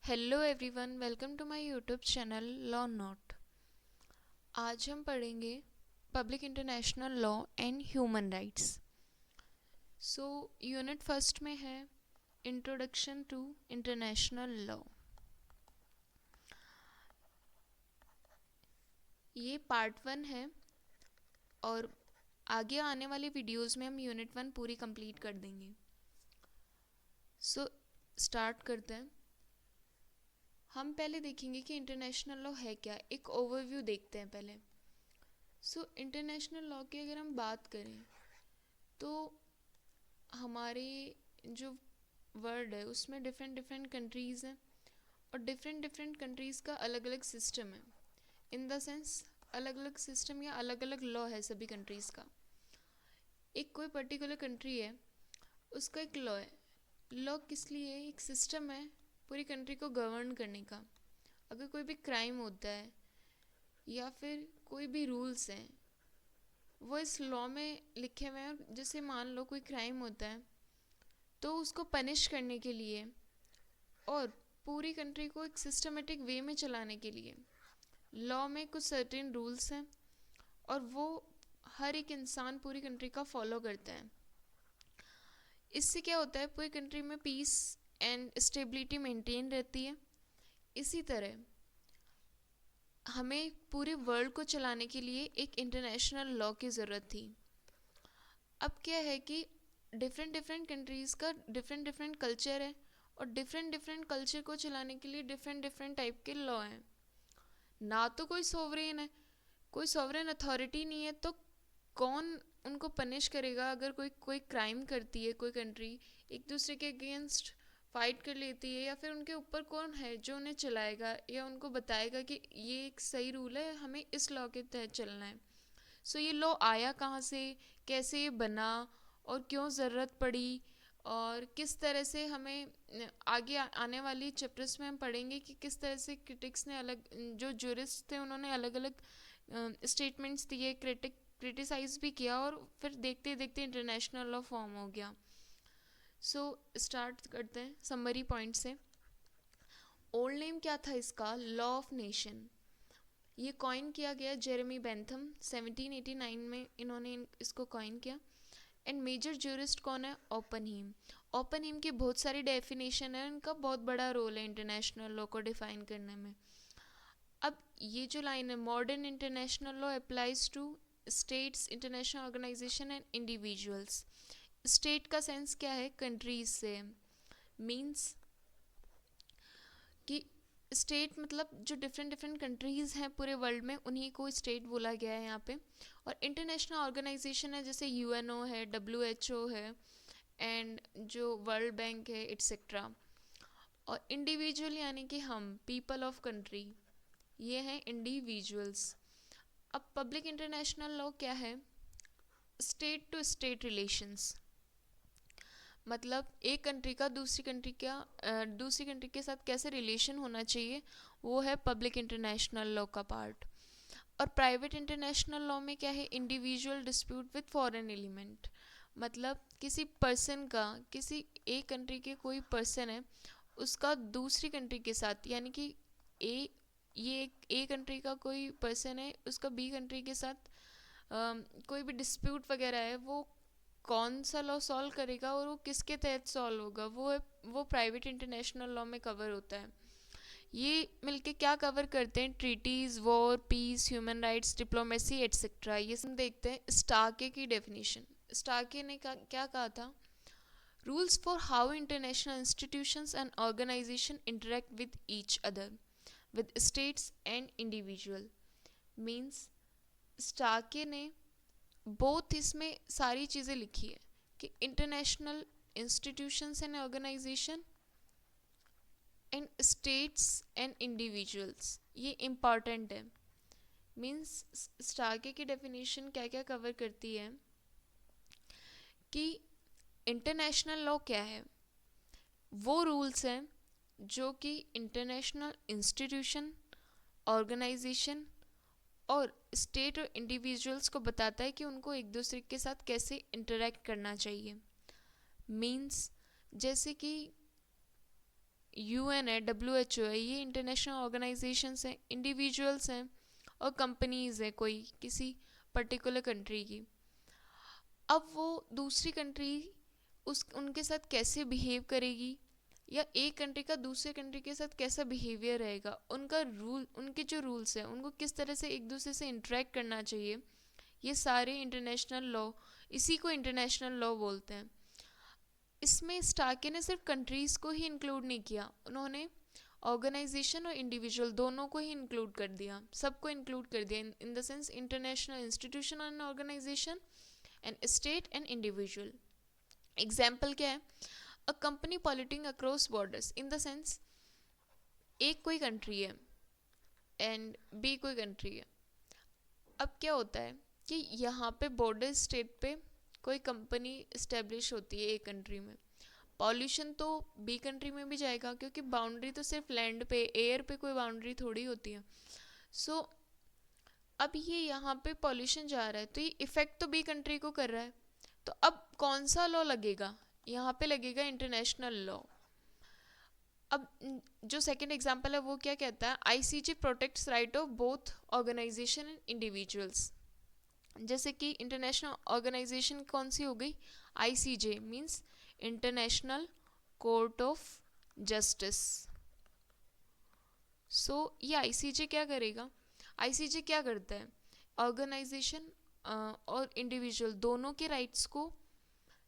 Hello everyone, welcome to my YouTube channel law note. आज हम पढ़ेंगे public international law and human rights. Unit first में है introduction to international law. ये part 1 है और आगे आने वाली वीडियोस में हम यूनिट 1 पूरी कंप्लीट कर देंगे। स्टार्ट करते हैं। हम पहले देखेंगे कि इंटरनेशनल लॉ है क्या। एक ओवरव्यू देखते हैं पहले। इंटरनेशनल लॉ की अगर हम बात करें तो हमारे जो वर्ल्ड है उसमें डिफरेंट डिफरेंट कंट्रीज़ हैं और डिफरेंट डिफरेंट कंट्रीज़ का अलग अलग सिस्टम है। इन द सेंस अलग अलग सिस्टम या अलग अलग लॉ है सभी कंट्रीज़ का। एक कोई पर्टिकुलर कंट्री है, उसका एक लॉ है। लॉ किस लिए? एक सिस्टम है पूरी कंट्री को गवर्न करने का। अगर कोई भी क्राइम होता है या फिर कोई भी रूल्स हैं वो इस लॉ में लिखे हुए हैं। और जैसे मान लो कोई क्राइम होता है तो उसको पनिश करने के लिए और पूरी कंट्री को एक सिस्टमेटिक वे में चलाने के लिए लॉ में कुछ सर्टेन रूल्स हैं और वो हर एक इंसान पूरी कंट्री का फॉलो करता है। इससे क्या होता है, पूरी कंट्री में पीस एंड स्टेबिलिटी मेंटेन रहती है। इसी तरह हमें पूरे वर्ल्ड को चलाने के लिए एक इंटरनेशनल लॉ की ज़रूरत थी। अब क्या है कि डिफरेंट डिफरेंट कंट्रीज़ का डिफरेंट डिफरेंट कल्चर है और डिफरेंट डिफरेंट कल्चर को चलाने के लिए डिफरेंट डिफरेंट टाइप के लॉ हैं। ना तो कोई सॉवरेन है, कोई सॉवरेन अथॉरिटी नहीं है, तो कौन उनको पनिश करेगा? अगर कोई कोई क्राइम करती है कोई कंट्री, एक दूसरे के अगेंस्ट फाइट कर लेती है, या फिर उनके ऊपर कौन है जो उन्हें चलाएगा या उनको बताएगा कि ये एक सही रूल है, हमें इस लॉ के तहत चलना है। ये लॉ आया कहाँ से, कैसे ये बना और क्यों ज़रूरत पड़ी, और किस तरह से हमें आगे आने वाली चैप्टर्स में हम पढ़ेंगे कि किस तरह से क्रिटिक्स ने अलग, जो जूरिस्ट थे उन्होंने अलग अलग स्टेटमेंट्स दिए, क्रिटिसाइज भी किया और फिर देखते देखते इंटरनेशनल लॉ फॉर्म हो गया। स्टार्ट करते हैं समरी पॉइंट से। ओल्ड नेम क्या था इसका? Law of nation. ये कॉइन किया गया जेरेमी बेंथम 1789 में, इन्होंने इसको कॉइन किया। एंड मेजर जूरिस्ट कौन है? ओपनहीम। ओपनहीम की बहुत सारी डेफिनेशन है, उनका बहुत बड़ा रोल है इंटरनेशनल लॉ को डिफाइन करने में। अब ये जो लाइन है, modern international law applies to states, international organisation and individuals. State का सेंस क्या है? कंट्रीज से। मीन्स कि स्टेट मतलब जो डिफरेंट डिफरेंट कंट्रीज़ हैं पूरे वर्ल्ड में, उन्हीं को स्टेट बोला गया है यहाँ पे। और इंटरनेशनल ऑर्गेनाइजेशन है जैसे यूएनओ है, डब्ल्यूएचओ है, एंड जो वर्ल्ड बैंक है, एट्सेट्रा। और इंडिविजुअल यानी कि हम, पीपल ऑफ कंट्री, ये हैं इंडिविजुअल्स। अब पब्लिक इंटरनेशनल लॉ क्या है? स्टेट टू स्टेट रिलेशंस, मतलब एक कंट्री का दूसरी कंट्री के साथ कैसे रिलेशन होना चाहिए, वो है पब्लिक इंटरनेशनल लॉ का पार्ट। और प्राइवेट इंटरनेशनल लॉ में क्या है? Individual dispute with foreign element, मतलब किसी पर्सन का, किसी एक कंट्री के कोई पर्सन है, उसका दूसरी कंट्री के साथ, यानी कि ए ये ए कंट्री का कोई पर्सन है, उसका बी कंट्री के साथ कोई भी डिस्प्यूट वगैरह है, वो कौन सा लॉ सॉल्व करेगा और वो किसके तहत सॉल्व होगा, वो प्राइवेट इंटरनेशनल लॉ में कवर होता है। ये मिलके क्या कवर करते हैं? Treaties, war, peace, human rights, diplomacy etcetera. ये सब देखते हैं। स्टार्के की डेफिनेशन। स्टार्के ने क्या कहा था? Rules for how international institutions and organisation interact with each other, with states and individual. Means Starke ने बोथ इसमें सारी चीज़ें लिखी है कि international institutions and organisation and states and individuals, ये इम्पॉर्टेंट है। मीन्स स्टार्के की डेफिनेशन क्या क्या कवर करती है कि इंटरनेशनल लॉ क्या है? वो रूल्स हैं जो कि इंटरनेशनल इंस्टीट्यूशन, ऑर्गेनाइजेशन और स्टेट और इंडिविजुअल्स को बताता है कि उनको एक दूसरे के साथ कैसे इंटरेक्ट करना चाहिए। मीन्स जैसे कि यूएन है, डब्ल्यूएचओ है, ये इंटरनेशनल ऑर्गेनाइजेशंस हैं, इंडिविजुअल्स हैं और कंपनीज है कोई किसी पर्टिकुलर कंट्री की। अब वो दूसरी कंट्री उस उनके साथ कैसे बिहेव करेगी, या एक कंट्री का दूसरे कंट्री के साथ कैसा बिहेवियर रहेगा, उनका रूल, उनके जो रूल्स हैं उनको किस तरह से एक दूसरे से इंटरेक्ट करना चाहिए, ये सारे इंटरनेशनल लॉ, इसी को इंटरनेशनल लॉ बोलते हैं। इसमें स्टार्के ने सिर्फ कंट्रीज़ को ही इंक्लूड नहीं किया, उन्होंने ऑर्गेनाइजेशन और इंडिविजुअल दोनों को ही इंक्लूड कर दिया, सबको इंक्लूड कर दिया in the sense international institution and organisation and state and individual. Example क्या है, a company polluting across borders, in the sense एक कोई कंट्री है एंड बी कोई कंट्री है। अब क्या होता है कि यहाँ पे बॉर्डर स्टेट पे कोई कंपनी इस्टेब्लिश होती है एक कंट्री में, पॉल्यूशन तो बी कंट्री में भी जाएगा, क्योंकि बाउंड्री तो सिर्फ लैंड पे, एयर पे कोई बाउंड्री थोड़ी होती है। सो अब ये यहाँ पे पॉल्यूशन जा रहा है तो ये इफ़ेक्ट तो बी कंट्री को कर रहा है, तो अब कौन सा लॉ लगेगा, यहाँ पे लगेगा इंटरनेशनल लॉ। अब जो सेकंड एग्जांपल है वो क्या कहता है, ICJ protects right of both organisation and individuals. जैसे कि इंटरनेशनल ऑर्गेनाइजेशन कौन सी हो गई, ICJ means international court of justice. So ये आईसीजे क्या करेगा, आईसीजे क्या करता है, ऑर्गेनाइजेशन और इंडिविजुअल दोनों के राइट्स को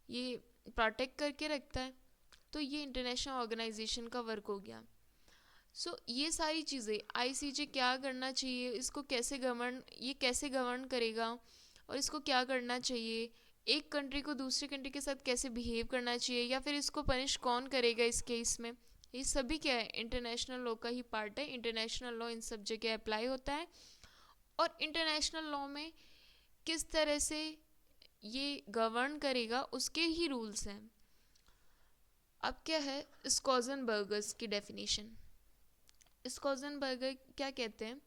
ये प्रोटेक्ट करके रखता है, तो ये इंटरनेशनल ऑर्गेनाइजेशन का वर्क हो गया। सो ये सारी चीज़ें आईसीजे क्या करना चाहिए, इसको कैसे गवर्न, ये कैसे गवर्न करेगा और इसको क्या करना चाहिए, एक कंट्री को दूसरी कंट्री के साथ कैसे बिहेव करना चाहिए, या फिर इसको पनिश कौन करेगा इस केस में, ये सभी क्या है इंटरनेशनल लॉ का ही पार्ट है। इंटरनेशनल लॉ इन सब जगह अप्लाई होता है, और इंटरनेशनल लॉ में किस तरह से ये गवर्न करेगा उसके ही रूल्स हैं। अब क्या है स्कॉजनबर्गर्स की डेफिनेशन, स्कॉजनबर्गर क्या कहते हैं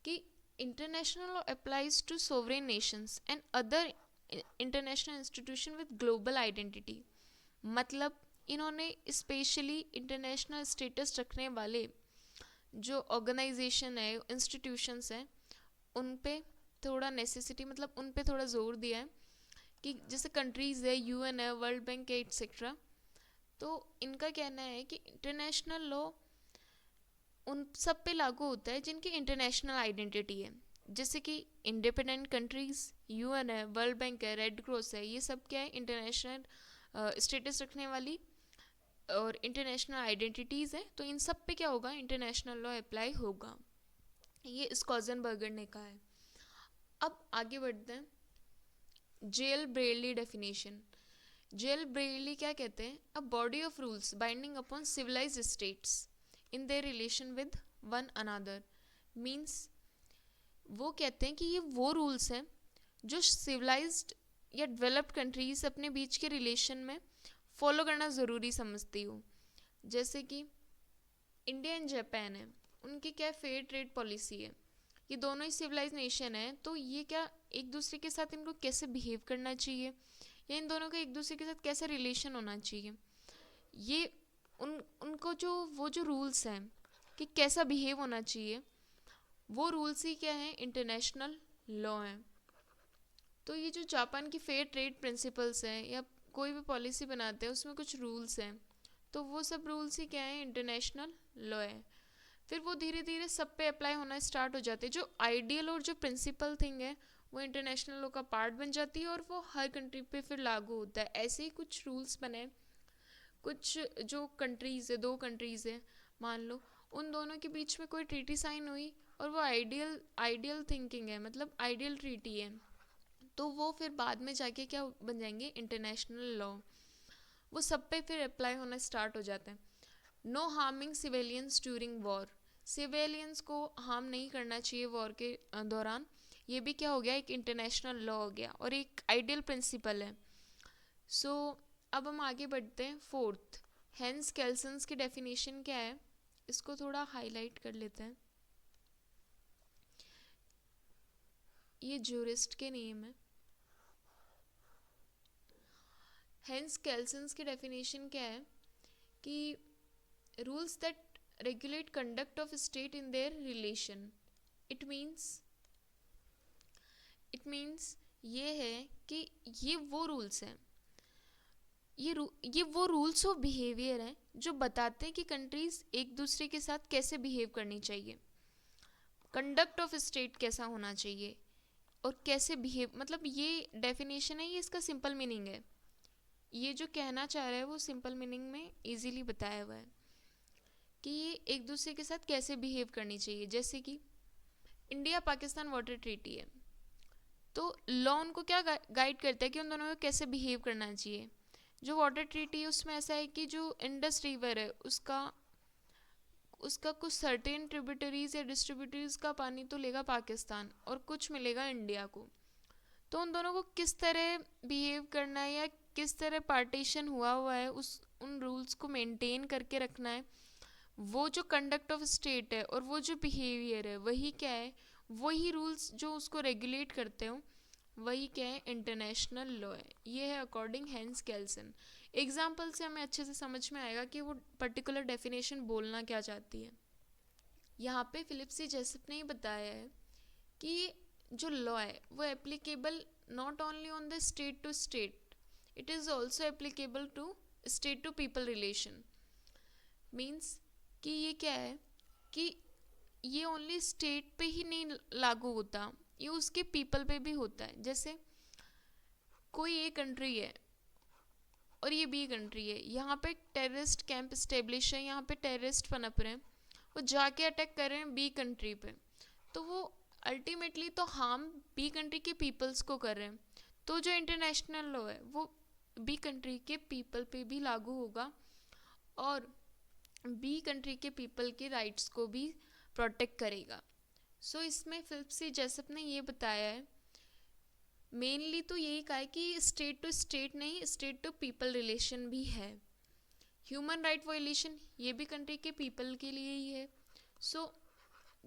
कि international law applies to sovereign nations and other international institution with global identity. मतलब इन्होंने स्पेशली इंटरनेशनल स्टेटस रखने वाले जो ऑर्गेनाइजेशन है, इंस्टीट्यूशंस हैं, उन पे थोड़ा नेसेसिटी, मतलब उन पे थोड़ा जोर दिया है कि जैसे कंट्रीज़ है, यूएन है, वर्ल्ड बैंक है, एट्सेट्रा। तो इनका कहना है कि इंटरनेशनल लॉ उन सब पे लागू होता है जिनकी इंटरनेशनल आइडेंटिटी है, जैसे कि इंडिपेंडेंट कंट्रीज़, यूएन है, वर्ल्ड बैंक है, रेड क्रॉस है, ये सब क्या है इंटरनेशनल स्टेटस रखने वाली और इंटरनेशनल आइडेंटिटीज़ है, तो इन सब पे क्या होगा इंटरनेशनल लॉ अप्लाई होगा, ये स्कॉजनबर्गर ने कहा है। अब आगे बढ़ते हैं, J L Brierly definition. J L Brierly क्या कहते हैं, a body of rules binding upon civilised states in their relation with one another. Means वो कहते हैं कि ये वो रूल्स हैं जो सिविलाइज्ड या डेवलप्ड कंट्रीज अपने बीच के रिलेशन में फॉलो करना ज़रूरी समझती हो। जैसे कि इंडिया एंड जापान है, उनकी क्या फेयर ट्रेड पॉलिसी है, ये दोनों ही सिविलाइज नेशन है, तो ये क्या एक दूसरे के साथ इनको कैसे बिहेव करना चाहिए, या इन दोनों का एक दूसरे के साथ कैसा रिलेशन होना चाहिए, ये उनको जो वो जो रूल्स हैं कि कैसा बिहेव होना चाहिए, वो रूल्स ही क्या हैं इंटरनेशनल लॉ हैं। तो ये जो जापान की फेयर ट्रेड प्रिंसिपल्स हैं या कोई भी पॉलिसी बनाते हैं उसमें कुछ रूल्स हैं, तो वो सब रूल्स ही क्या हैं इंटरनेशनल लॉ है। फिर वो धीरे धीरे सब पे अप्लाई होना स्टार्ट हो जाते हैं, जो आइडियल और जो प्रिंसिपल थिंग है वो इंटरनेशनल लॉ का पार्ट बन जाती है और वो हर कंट्री पे फिर लागू होता है। ऐसे ही कुछ रूल्स बने, कुछ जो कंट्रीज़ है, दो कंट्रीज़ है मान लो, उन दोनों के बीच में कोई ट्रीटी साइन हुई और वो आइडियल थिंकिंग है, मतलब आइडियल ट्रीटी है, तो वो फिर बाद में जाके क्या बन जाएंगे इंटरनेशनल लॉ, वो सब पे फिर अप्लाई होना स्टार्ट हो जाता है। No harming civilians during war, civilians को हार्म नहीं करना चाहिए वॉर के दौरान, ये भी क्या हो गया एक इंटरनेशनल लॉ हो गया और एक आइडियल प्रिंसिपल है। सो अब हम आगे बढ़ते हैं फोर्थ, हेंस केल्सन्स की डेफिनेशन क्या है, इसको थोड़ा हाईलाइट कर लेते हैं, ये ज्यूरिस्ट के नेम है। हेंस केल्सन्स की डेफिनेशन क्या है कि rules that regulate conduct of state in their relation. it means ये है कि ये वो रूल्स हैं, ये वो रूल्स ऑफ बिहेवियर हैं जो बताते हैं कि कंट्रीज एक दूसरे के साथ कैसे बिहेव करनी चाहिए, कंडक्ट ऑफ स्टेट कैसा होना चाहिए और कैसे बिहेव, मतलब ये डेफिनेशन है, ये इसका सिंपल मीनिंग है। ये जो कहना चाह रहा है वो सिंपल मीनिंग में इजीली बताया हुआ है कि ये एक दूसरे के साथ कैसे बिहेव करनी चाहिए। जैसे कि इंडिया पाकिस्तान वाटर ट्रीटी है, तो लॉ उनको क्या गाइड करता है कि उन दोनों को कैसे बिहेव करना चाहिए। जो वाटर ट्रीटी है उसमें ऐसा है कि जो इंडस रिवर है उसका कुछ सर्टेन ट्रिब्यूटरीज या डिस्ट्रीब्यूटरीज का पानी तो लेगा पाकिस्तान और कुछ मिलेगा इंडिया को। तो उन दोनों को किस तरह बिहेव करना है या किस तरह पार्टीशन हुआ है उन रूल्स को मेंटेन करके रखना है। वो जो कंडक्ट ऑफ स्टेट है और वो जो बिहेवियर है वही क्या है, वही रूल्स जो उसको रेगुलेट करते हो वही क्या है, इंटरनेशनल लॉ है। ये है अकॉर्डिंग हेंस केल्सन। एग्जाम्पल से हमें अच्छे से समझ में आएगा कि वो पर्टिकुलर डेफिनेशन बोलना क्या चाहती है। यहाँ पे फिलिप सी जेसप ने ही बताया है कि जो लॉ है वो applicable not only on the state to state, it is also applicable to state to people relation. Means कि ये क्या है कि ये ओनली स्टेट पे ही नहीं लागू होता, ये उसके पीपल पे भी होता है। जैसे कोई एक कंट्री है और ये बी कंट्री है, यहाँ पे टेररिस्ट कैंप स्टेब्लिश है, यहाँ पे टेररिस्ट पनप रहे हैं, वो जाके अटैक कर रहे हैं बी कंट्री पे, तो वो अल्टीमेटली तो हार्म बी कंट्री के पीपल्स को कर रहे हैं। तो जो इंटरनेशनल लॉ है वो बी कंट्री के पीपल पे भी लागू होगा और बी कंट्री के पीपल के राइट्स को भी प्रोटेक्ट करेगा। सो इसमें फिलिप सी जेसप ने ये बताया है, मेनली तो यही कहा है कि स्टेट टू स्टेट नहीं, स्टेट टू पीपल रिलेशन भी है। ह्यूमन राइट वायलेशन ये भी कंट्री के पीपल के लिए ही है। सो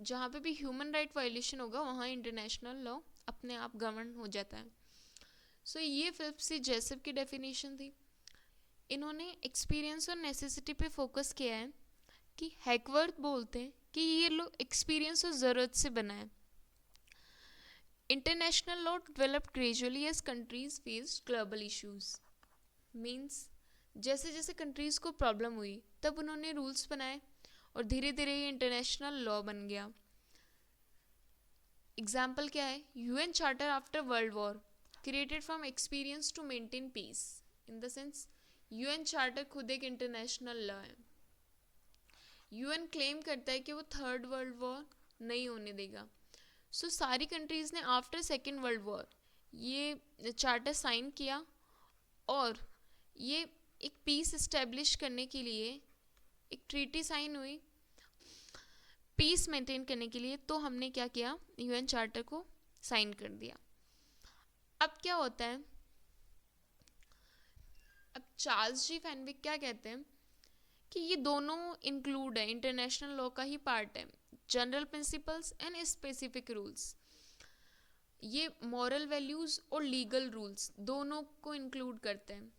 जहाँ पे भी ह्यूमन राइट वायलेशन होगा वहाँ इंटरनेशनल लॉ अपने आप गवर्न हो जाता है। सो ये फिलिप सी जेसप की डेफिनेशन थी। इन्होंने एक्सपीरियंस और नेसेसिटी पे फोकस किया है कि हैकवर्थ बोलते हैं कि ये लो एक्सपीरियंस और ज़रूरत से बना है। International law developed gradually as countries faced global issues. Means जैसे जैसे कंट्रीज़ को प्रॉब्लम हुई तब उन्होंने रूल्स बनाए और धीरे धीरे ये इंटरनेशनल लॉ बन गया। एग्जाम्पल क्या है, UN charter after world war created from experience to maintain peace. In the sense UN charter खुद एक इंटरनेशनल लॉ है। यूएन क्लेम करता है कि वो थर्ड वर्ल्ड वॉर नहीं होने देगा। सो सारी कंट्रीज़ ने आफ्टर सेकेंड वर्ल्ड वॉर ये चार्टर साइन किया और ये एक पीस इस्टेब्लिश करने के लिए एक ट्रीटी साइन हुई पीस मेंटेन करने के लिए। तो हमने क्या किया, यूएन चार्टर को साइन कर दिया। अब क्या होता है, अब चार्ल्स जी फैनविक क्या कहते हैं कि ये दोनों इंक्लूड है, इंटरनेशनल लॉ का ही पार्ट है, general principles and specific rules. ये मॉरल वैल्यूज़ और लीगल रूल्स दोनों को इंक्लूड करते हैं।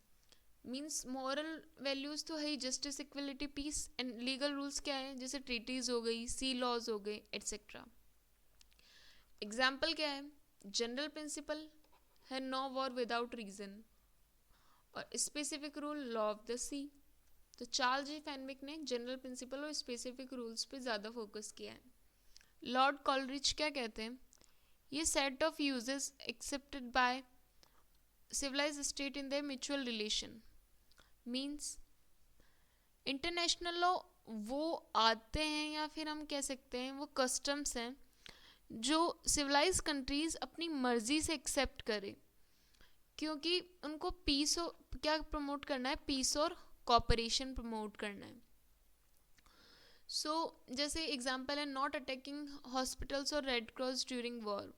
मीन्स मॉरल वैल्यूज़ तो है ही, justice, equality, peace, and legal rules क्या है, जैसे ट्रीटीज़ हो गई, सी लॉज हो गए, एट्सेट्रा। एग्जाम्पल क्या है, जनरल प्रिंसिपल है नो वॉर विदाउट रीज़न और specific rule law of the sea. तो चार्ल्स जी फैनविक ने जनरल प्रिंसिपल और स्पेसिफिक रूल्स पे ज़्यादा फोकस किया है। लॉर्ड कॉलरिज क्या कहते हैं, ये set of usages accepted by civilised state in their mutual relation. Means international law वो आते हैं या फिर हम कह सकते हैं वो कस्टम्स हैं जो सिविलाइज कंट्रीज अपनी मर्जी से एक्सेप्ट करें, क्योंकि उनको पीस और क्या प्रमोट करना है, पीस और कॉपरेशन प्रमोट करना है। सो जैसे एग्जांपल है नॉट अटैकिंग हॉस्पिटल्स और रेड क्रॉस ड्यूरिंग वॉर।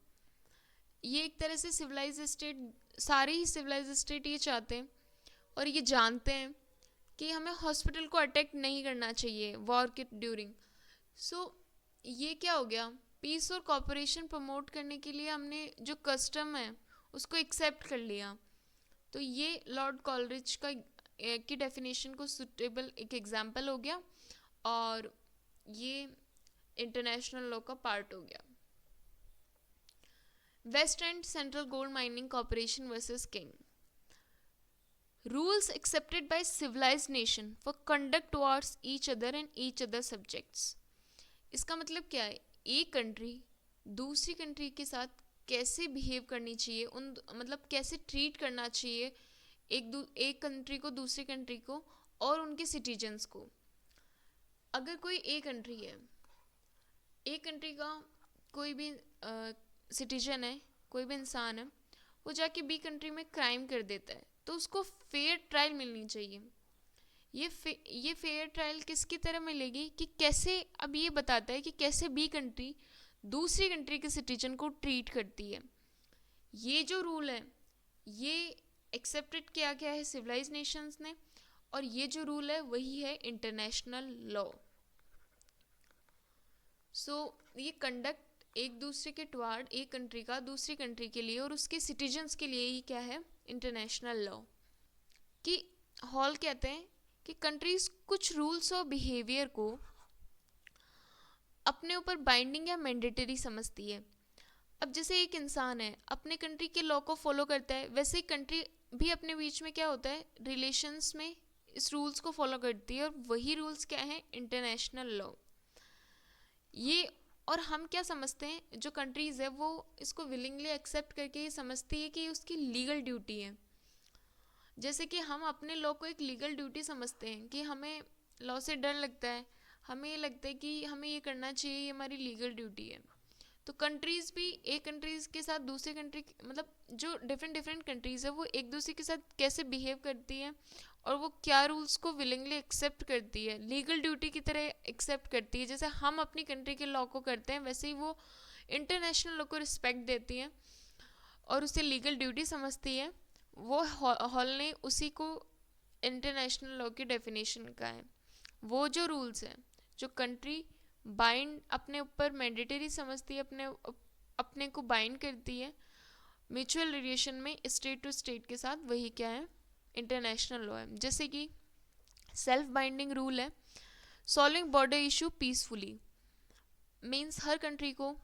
ये एक तरह से सिविलाइज स्टेट, सारे ही सिविलाइज स्टेट ये चाहते हैं और ये जानते हैं कि हमें हॉस्पिटल को अटैक नहीं करना चाहिए वॉर के ड्यूरिंग। सो ये क्या हो गया, पीस और कॉपरेशन प्रमोट करने के लिए हमने जो कस्टम है उसको एक्सेप्ट कर लिया। तो ये लॉर्ड कॉलरिज का की डेफिनेशन को सुटेबल एक एग्जाम्पल हो गया और ये इंटरनेशनल लॉ का पार्ट हो गया। West End Central Gold Mining Corporation versus King. Rules accepted by civilised nation for conduct towards each other and each other subjects. इसका मतलब क्या है, एक कंट्री दूसरी कंट्री के साथ कैसे बिहेव करनी चाहिए, उन मतलब कैसे ट्रीट करना चाहिए एक कंट्री को, दूसरी कंट्री को और उनके सिटीजन्स को। अगर कोई एक कंट्री है, एक कंट्री का कोई भी सिटीजन है, कोई भी इंसान है, वो जाके बी कंट्री में क्राइम कर देता है, तो उसको फेयर ट्रायल मिलनी चाहिए। ये फेयर ट्रायल किसकी तरह मिलेगी कि कैसे, अब ये बताता है कि कैसे बी कंट्री दूसरी कंट्री के सिटीजन को ट्रीट करती है। ये जो रूल है ये एक्सेप्टेड किया गया है सिविलाइज्ड नेशंस ने, और ये जो रूल है वही है इंटरनेशनल लॉ। सो ये कंडक्ट एक दूसरे के टुवार्ड, एक कंट्री का दूसरी कंट्री के लिए और उसके सिटीजन्स के लिए ही क्या है, इंटरनेशनल लॉ। कि हॉल कहते हैं कि कंट्रीज कुछ रूल्स और बिहेवियर को अपने ऊपर बाइंडिंग या मैंडेटरी समझती है। अब जैसे एक इंसान है, अपने कंट्री के लॉ को फॉलो करता है, वैसे ही कंट्री भी अपने बीच में क्या होता है, रिलेशंस में इस रूल्स को फॉलो करती है, और वही रूल्स क्या है, इंटरनेशनल लॉ। ये, और हम क्या समझते हैं, जो कंट्रीज़ है वो इसको विलिंगली एक्सेप्ट करके ये समझती है कि ये उसकी लीगल ड्यूटी है। जैसे कि हम अपने लॉ को एक लीगल ड्यूटी समझते हैं कि हमें लॉ से डर लगता है, हमें ये लगता है कि हमें ये करना चाहिए, ये हमारी लीगल ड्यूटी है। तो कंट्रीज़ भी एक कंट्रीज़ के साथ दूसरे कंट्री, मतलब जो डिफरेंट कंट्रीज़ है वो एक दूसरे के साथ कैसे बिहेव करती है और वो क्या रूल्स को विलिंगली एक्सेप्ट करती है, लीगल ड्यूटी की तरह एक्सेप्ट करती है। जैसे हम अपनी कंट्री के लॉ को करते हैं, वैसे ही वो इंटरनेशनल लॉ को रिस्पेक्ट देती है और उसे लीगल ड्यूटी समझती है। वो हॉल ने उसी को इंटरनेशनल लॉ की डेफिनेशन का है। वो जो रूल्स हैं जो कंट्री बाइंड अपने ऊपर मैंडेटरी समझती है, अपने को बाइंड करती है म्यूचुअल रिलेशन में स्टेट टू स्टेट के साथ, वही क्या है, इंटरनेशनल लॉ है। जैसे कि सेल्फ बाइंडिंग रूल है, solving border issue peacefully, means हर कंट्री को,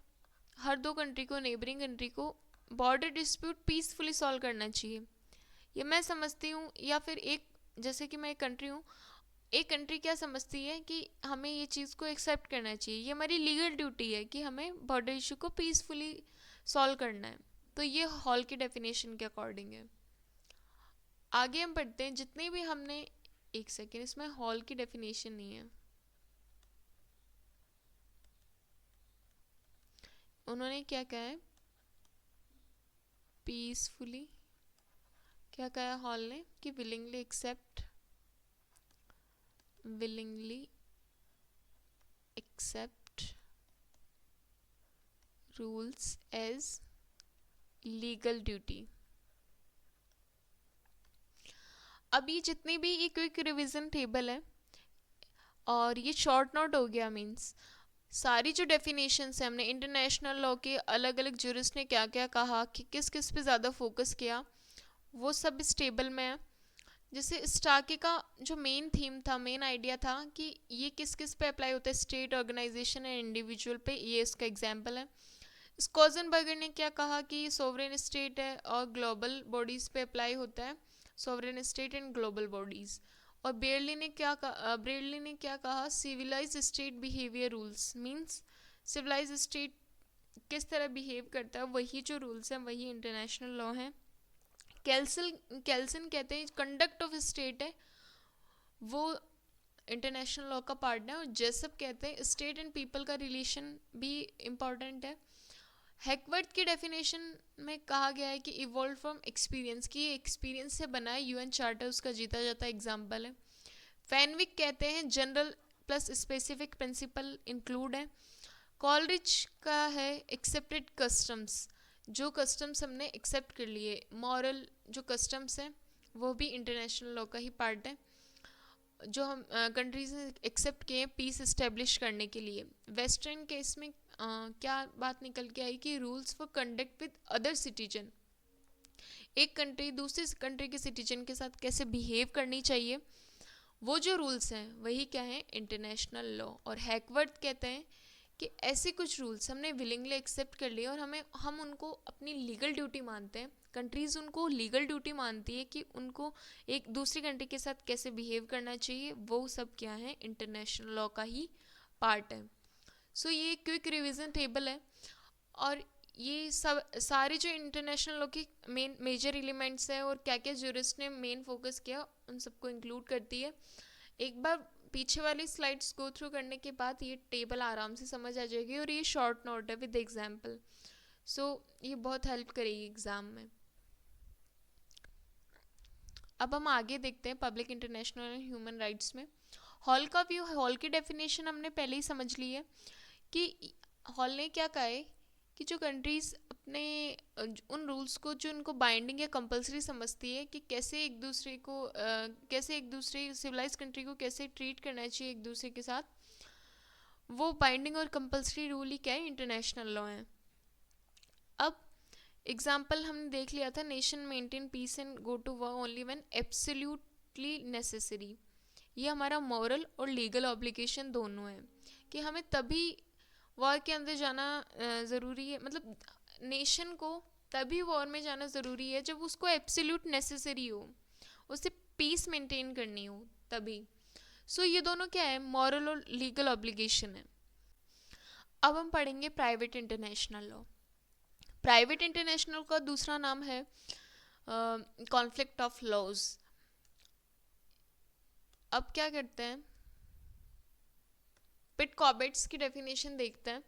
हर दो कंट्री को, नेबरिंग कंट्री को बॉर्डर डिस्प्यूट पीसफुली सॉल्व करना चाहिए। ये मैं समझती हूँ, या फिर एक, जैसे कि मैं एक कंट्री हूँ, एक कंट्री क्या समझती है कि हमें ये चीज़ को एक्सेप्ट करना चाहिए, ये हमारी लीगल ड्यूटी है कि हमें बॉर्डर इशू को पीसफुली सॉल्व करना है। तो ये हॉल की डेफिनेशन के अकॉर्डिंग है। आगे हम पढ़ते हैं, जितने भी हमने, एक सेकेंड, इसमें हॉल की डेफिनेशन नहीं है, उन्होंने क्या कहा है, पीसफुली, क्या कहा है हॉल ने कि willingly accept rules as legal duty. अब ये जितनी भी ये क्विक रिवीजन टेबल है और ये शॉर्ट नोट हो गया, मीन्स सारी जो डेफिनेशंस है हमने इंटरनेशनल लॉ के अलग अलग जूरिस्ट ने क्या क्या कहा, कि किस किस पे ज़्यादा फोकस किया, वो सब इस टेबल में है। जैसे स्टार्की का जो मेन थीम था, मेन आइडिया था कि ये किस किस पे अप्लाई होता है, स्टेट, ऑर्गेनाइजेशन एंड इंडिविजुअल पे, ये इसका एग्जाम्पल है। स्कोजनबर्गर ने क्या कहा कि सोवरेन स्टेट है और ग्लोबल बॉडीज़ पे अप्लाई होता है, sovereign state and global bodies. और ब्रेडली ने क्या कहा, civilise state behaviour rules, means civilise state किस तरह बिहेव करता है, वही जो रूल्स हैं वही इंटरनेशनल लॉ है। कैल्सन कहते हैं कंडक्ट ऑफ स्टेट है, वो इंटरनेशनल लॉ का पार्ट है। और जेसप कहते हैं स्टेट एंड पीपल का रिलेशन भी इम्पॉर्टेंट है। हैकवर्थ की डेफिनेशन में कहा गया है कि इवॉल्व फ्रॉम एक्सपीरियंस, की एक्सपीरियंस से बना है, यूएन चार्टर उसका जीता जाता एग्जाम्पल है। फैनविक कहते हैं general plus specific principle include है। कॉलरिज का है एक्सेप्टेड कस्टम्स, जो कस्टम्स हमने एक्सेप्ट कर लिए, मॉरल जो कस्टम्स हैं वो भी इंटरनेशनल लॉ का ही पार्ट है, जो हम कंट्रीज ने एक्सेप्ट किए पीस इस्टेब्लिश करने के लिए। वेस्टर्न केस में क्या बात निकल के आई कि rules for conduct with other citizen, एक कंट्री दूसरी कंट्री के सिटीजन के साथ कैसे बिहेव करनी चाहिए, वो जो रूल्स हैं वही क्या है, इंटरनेशनल लॉ। और हैकवर्थ कहते हैं कि ऐसे कुछ रूल्स हमने विलिंगली एक्सेप्ट कर लिए और हम उनको अपनी लीगल ड्यूटी मानते हैं, कंट्रीज़ उनको लीगल ड्यूटी मानती है कि उनको एक दूसरी कंट्री के साथ कैसे बिहेव करना चाहिए, वो सब क्या है, इंटरनेशनल लॉ का ही पार्ट है। सो ये क्विक रिवीजन टेबल है और ये सब सारे जो इंटरनेशनल लॉ की मेन मेजर एलिमेंट्स हैं और क्या क्या जूरिस्ट ने मेन फोकस किया उन सबको इंक्लूड करती है। एक बार पीछे वाली स्लाइड्स गो थ्रू करने के बाद ये टेबल आराम से समझ आ जाएगी और ये शॉर्ट नोट है विद एग्जाम्पल, सो ये बहुत हेल्प करेगी एग्ज़ाम में। अब हम आगे देखते हैं public international and human rights में हॉल का व्यू। हॉल की डेफिनेशन हमने पहले ही समझ ली है कि हॉल ने क्या कहा है कि जो कंट्रीज़ अपने उन रूल्स को जो उनको बाइंडिंग या कंपलसरी समझती है कि कैसे एक दूसरे को कैसे एक दूसरे सिविलाइज कंट्री को कैसे ट्रीट करना चाहिए एक दूसरे के साथ, वो बाइंडिंग और कंपलसरी रूल ही क्या है, इंटरनेशनल लॉ है। अब एग्जाम्पल हमने देख लिया था, nation maintain peace and go to war only when absolutely necessary. ये हमारा मॉरल और लीगल ऑब्लिगेशन दोनों है कि हमें तभी वॉर के अंदर जाना ज़रूरी है, मतलब नेशन को तभी वॉर में जाना ज़रूरी है जब उसको एब्सोल्यूट नेसेसरी हो, उसे पीस मेंटेन करनी हो तभी। सो ये दोनों क्या है, मॉरल और लीगल ऑब्लिगेशन है। अब हम पढ़ेंगे private international law. Private international का दूसरा नाम है कॉन्फ्लिक्ट ऑफ लॉज। अब क्या करते हैं, पिट कॉबेट्स की डेफिनेशन देखते हैं।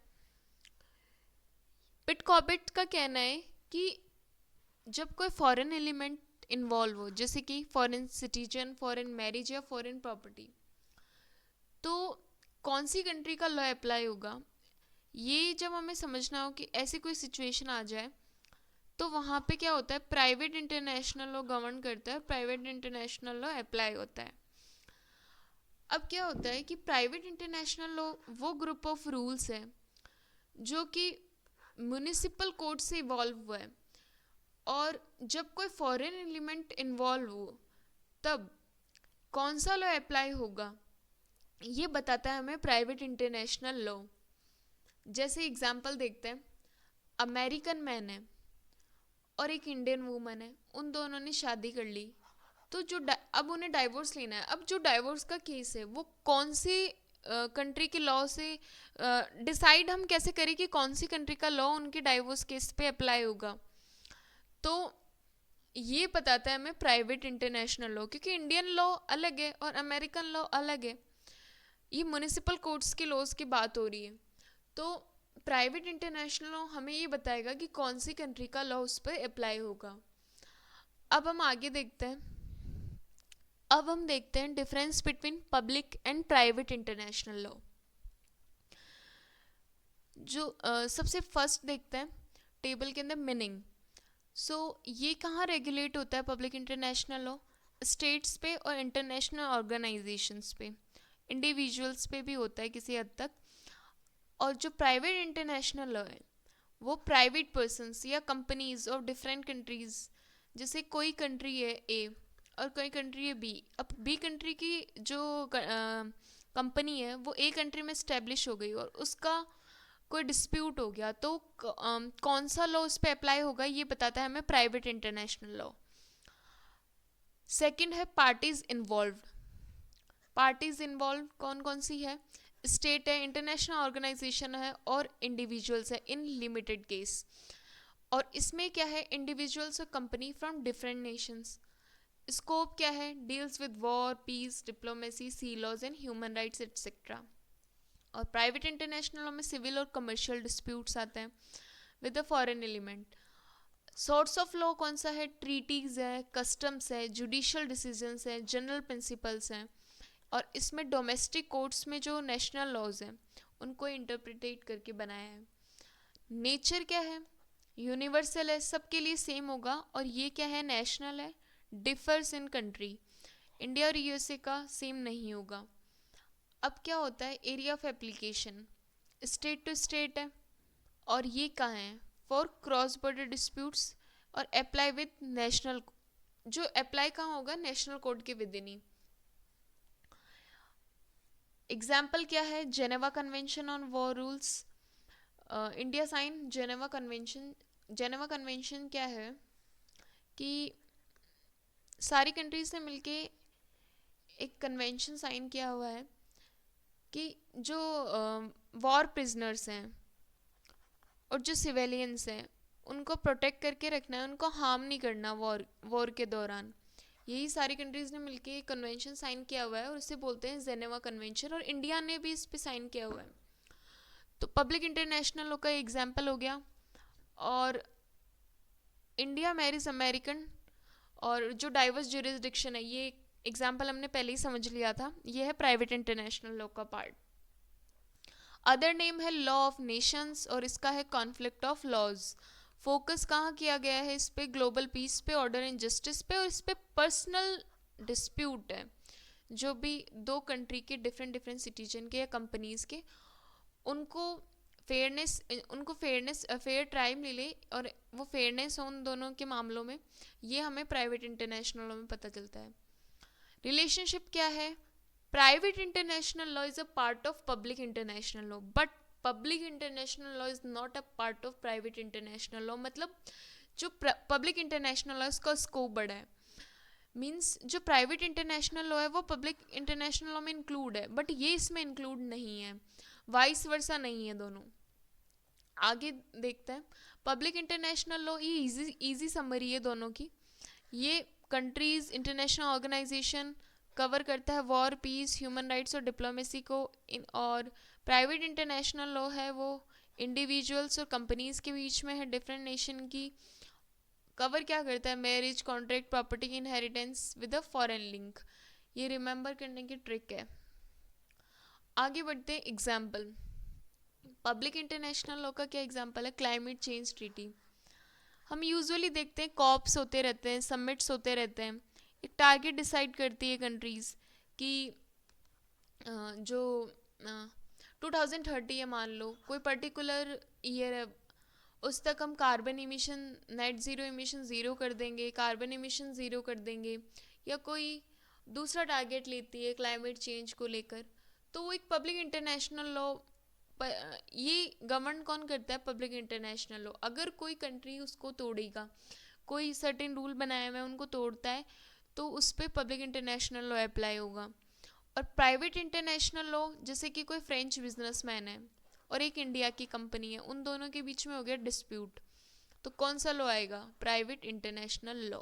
पिट कॉबेट का कहना है कि जब कोई फॉरेन एलिमेंट इन्वॉल्व हो, जैसे कि फॉरेन सिटीजन, फॉरेन मैरिज या फॉरेन प्रॉपर्टी, तो कौन सी कंट्री का लॉ अप्लाई होगा, ये जब हमें समझना हो कि ऐसी कोई सिचुएशन आ जाए तो वहाँ पे क्या होता है, प्राइवेट इंटरनेशनल लॉ गवर्न करता है, प्राइवेट इंटरनेशनल लॉ अप्लाई होता है। अब क्या होता है कि प्राइवेट इंटरनेशनल लॉ वो ग्रुप ऑफ रूल्स है जो कि म्यूनिसिपल कोड से इवॉल्व हुआ है, और जब कोई फॉरेन एलिमेंट इन्वॉल्व हो तब कौन सा लॉ अप्लाई होगा ये बताता है हमें प्राइवेट इंटरनेशनल लॉ। जैसे एग्जांपल देखते हैं, अमेरिकन मैन है और एक इंडियन वूमन है, उन दोनों ने शादी कर ली, तो जो अब उन्हें डाइवोर्स लेना है। अब जो डाइवोर्स का केस है वो कौन सी कंट्री के लॉ से डिसाइड हम कैसे करें कि कौन सी कंट्री का लॉ उनके डाइवोर्स केस पे अप्लाई होगा, तो ये बताता है हमें प्राइवेट इंटरनेशनल लॉ, क्योंकि इंडियन लॉ अलग है और अमेरिकन लॉ अलग है, ये म्यूनिसिपल कोर्ट्स के लॉज की बात हो रही है। तो प्राइवेट इंटरनेशनल लॉ हमें ये बताएगा कि कौन सी कंट्री का लॉ उस पर अप्लाई होगा। अब हम आगे देखते हैं, अब हम देखते हैं difference between public and private international law. जो सबसे फर्स्ट देखते हैं टेबल के अंदर मीनिंग। सो ये कहाँ रेगुलेट होता है पब्लिक इंटरनेशनल लॉ, स्टेट्स पे और इंटरनेशनल ऑर्गेनाइजेशंस पे, इंडिविजुअल्स पे भी होता है किसी हद तक। और जो प्राइवेट इंटरनेशनल लॉ है वो प्राइवेट पर्सन्स या कंपनीज ऑफ डिफरेंट कंट्रीज, जैसे कोई कंट्री है ए और कोई कंट्री है बी, अब बी कंट्री की जो कंपनी है वो ए कंट्री में स्टैब्लिश हो गई और उसका कोई डिस्प्यूट हो गया, तो कौन सा लॉ उस पर अप्लाई होगा ये बताता है हमें प्राइवेट इंटरनेशनल लॉ। सेकंड है पार्टीज इन्वॉल्व। पार्टीज इन्वॉल्व कौन कौन सी है, स्टेट है, इंटरनेशनल ऑर्गेनाइजेशन है और इंडिविजुअल्स है इन लिमिटेड केस। और इसमें क्या है, इंडिविजुअल्स और company from different nations. Scope क्या है, deals with war, peace, diplomacy, sea laws and human rights etcetera. और प्राइवेट इंटरनेशनल लॉ में सिविल और कमर्शियल डिस्प्यूट्स आते हैं with a foreign element. Source of law कौन सा है, ट्रीटीज है, कस्टम्स है, जुडिशियल डिसीजंस है, जनरल प्रिंसिपल्स हैं। और इसमें डोमेस्टिक कोर्ट्स में जो नेशनल लॉज हैं उनको इंटरप्रिटेट करके बनाया है। नेचर क्या है, यूनिवर्सल है, सबके लिए सेम होगा, और ये क्या है, नेशनल है, डिफर्स इन कंट्री, इंडिया और यूएसए का सेम नहीं होगा। अब क्या होता है, area of application state to state है, और ये कहाँ है, फॉर क्रॉस बॉर्डर डिस्प्यूट्स, और अप्लाई विद नेशनल, जो अप्लाई कहाँ होगा, नेशनल कोड के विद इन ही। एग्जाम्पल क्या है, Geneva convention on war rules, India sign Geneva convention. Geneva convention क्या है कि सारी कंट्रीज ने मिलके एक कन्वेंशन साइन किया हुआ है कि जो वॉर प्रिजनर्स हैं और जो सिविलियंस हैं उनको प्रोटेक्ट करके रखना है, उनको हार्म नहीं करना वॉर वॉर के दौरान। यही सारी कंट्रीज़ ने मिलके एक कन्वेंशन साइन किया हुआ है और उसे बोलते हैं जेनेवा कन्वेंशन, और इंडिया ने भी इस पे साइन किया हुआ है। तो पब्लिक इंटरनेशनल लॉ का एग्जाम्पल हो गया। और इंडिया मैरिज अमेरिकन, और जो डाइवर्स ज्यूरिसडिक्शन है, ये एग्जाम्पल हमने पहले ही समझ लिया था, ये है प्राइवेट इंटरनेशनल लॉ का पार्ट। अदर नेम है लॉ ऑफ नेशंस, और इसका है कॉन्फ्लिक्ट ऑफ लॉज। फोकस कहाँ किया गया है इस पे, ग्लोबल पीस पे, ऑर्डर एंड जस्टिस पे, और इस पे पर्सनल डिस्प्यूट है, जो भी दो कंट्री के डिफरेंट डिफरेंट सिटीजन के या कंपनीज के, उनको फेयरनेस फेयर ट्रायल मिले और वो फेयरनेस हो उन दोनों के मामलों में, ये हमें प्राइवेट इंटरनेशनल लॉ में पता चलता है। रिलेशनशिप क्या है, private international law is a part of public international law, but public international law is not a part of private international law. मतलब जो पब्लिक इंटरनेशनल लॉ इसका स्कोप बड़ा है, मीन्स जो प्राइवेट इंटरनेशनल लॉ है वो पब्लिक इंटरनेशनल लॉ में include है, बट ये इसमें इंक्लूड नहीं है, वाइस वर्सा नहीं है दोनों। आगे देखते हैं पब्लिक इंटरनेशनल लॉ, ये इजी समरी है दोनों की। ये कंट्रीज, इंटरनेशनल ऑर्गेनाइजेशन कवर करता है वॉर, पीस, ह्यूमन राइट्स और डिप्लोमेसी को। और प्राइवेट इंटरनेशनल लॉ है वो इंडिविजुअल्स और कंपनीज के बीच में है, डिफरेंट नेशन की। कवर क्या करता है, marriage, contract, property, inheritance with a foreign link. ये रिमेंबर करने की ट्रिक है। आगे बढ़ते हैं एग्जाम्पल। पब्लिक इंटरनेशनल लॉ का क्या एग्जाम्पल है, क्लाइमेट चेंज ट्रीटी। हम यूजुअली देखते हैं कॉप्स होते रहते हैं, समिट्स होते रहते हैं, एक टारगेट डिसाइड करती है कंट्रीज़ कि जो 2030 है, मान लो कोई पर्टिकुलर ईयर है, उस तक हम carbon emission, net zero emission zero कर देंगे, कार्बन इमिशन ज़ीरो कर देंगे, या कोई दूसरा टारगेट लेती है क्लाइमेट चेंज को लेकर। तो वो एक पब्लिक इंटरनेशनल लॉ, ये गवर्न कौन करता है, पब्लिक इंटरनेशनल लॉ। अगर कोई कंट्री उसको तोड़ेगा, कोई सर्टेन रूल बनाया हुआ है उनको तोड़ता है, तो उस पर पब्लिक इंटरनेशनल लॉ अप्लाई होगा। और प्राइवेट इंटरनेशनल लॉ, जैसे कि कोई फ्रेंच बिजनेसमैन है और एक इंडिया की कंपनी है, उन दोनों के बीच में हो गया डिस्प्यूट, तो कौन सा लॉ आएगा, प्राइवेट इंटरनेशनल लॉ।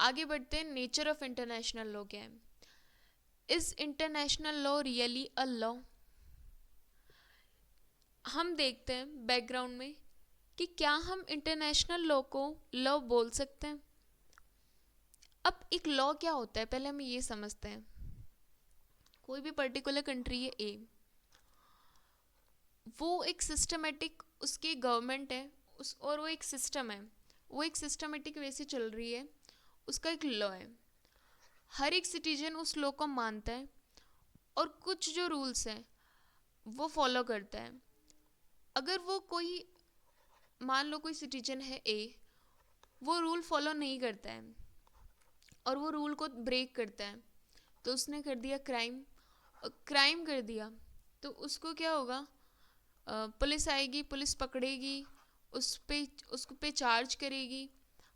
आगे बढ़ते हैं, नेचर ऑफ इंटरनेशनल लॉ क्या है। Is international law really a law. हम देखते हैं बैकग्राउंड में कि क्या हम इंटरनेशनल लॉ को लॉ बोल सकते हैं। अब एक लॉ क्या होता है, पहले हम ये समझते हैं। कोई भी पर्टिकुलर कंट्री है ए, वो एक सिस्टमेटिक, उसकी गवर्नमेंट है उस, और वो एक सिस्टम है, वो एक सिस्टमेटिक वे से चल रही है, उसका एक लॉ है, हर एक सिटीजन उस लॉ को मानता है और कुछ जो रूल्स हैं वो फॉलो करता है। अगर वो कोई, मान लो कोई सिटीजन है ए, वो रूल फॉलो नहीं करता है और वो रूल को ब्रेक करता है, तो उसने कर दिया क्राइम। क्राइम कर दिया तो उसको क्या होगा, पुलिस आएगी, पुलिस पकड़ेगी, उसको पे चार्ज करेगी,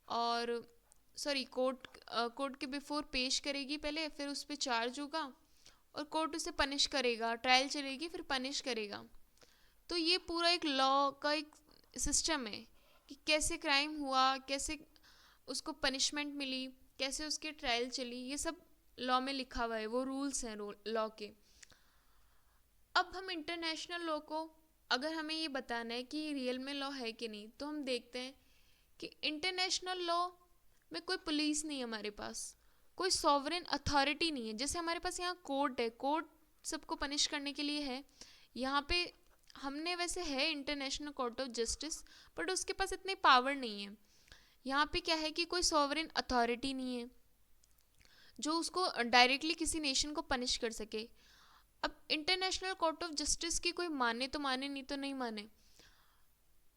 और सॉरी कोर्ट के बिफोर पेश करेगी पहले, फिर उस पर चार्ज होगा और कोर्ट उसे पनिश करेगा, ट्रायल चलेगी, फिर पनिश करेगा। तो ये पूरा एक लॉ का एक सिस्टम है कि कैसे क्राइम हुआ, कैसे उसको पनिशमेंट मिली, कैसे उसकी ट्रायल चली, ये सब लॉ में लिखा हुआ है, वो रूल्स हैं लॉ के। अब हम इंटरनेशनल लॉ को, अगर हमें ये बताना है कि रियल में लॉ है कि नहीं, तो हम देखते हैं कि इंटरनेशनल लॉ में कोई पुलिस नहीं है हमारे पास, कोई सॉवरेन अथॉरिटी नहीं है। जैसे हमारे पास यहाँ कोर्ट है, कोर्ट सबको पनिश करने के लिए है, यहाँ पे हमने वैसे है international court of justice, but उसके पास इतनी पावर नहीं है। यहाँ पे क्या है कि कोई सॉवरेन अथॉरिटी नहीं है जो उसको डायरेक्टली किसी नेशन को पनिश कर सके। अब इंटरनेशनल कोर्ट ऑफ जस्टिस की कोई माने तो माने, नहीं तो नहीं माने।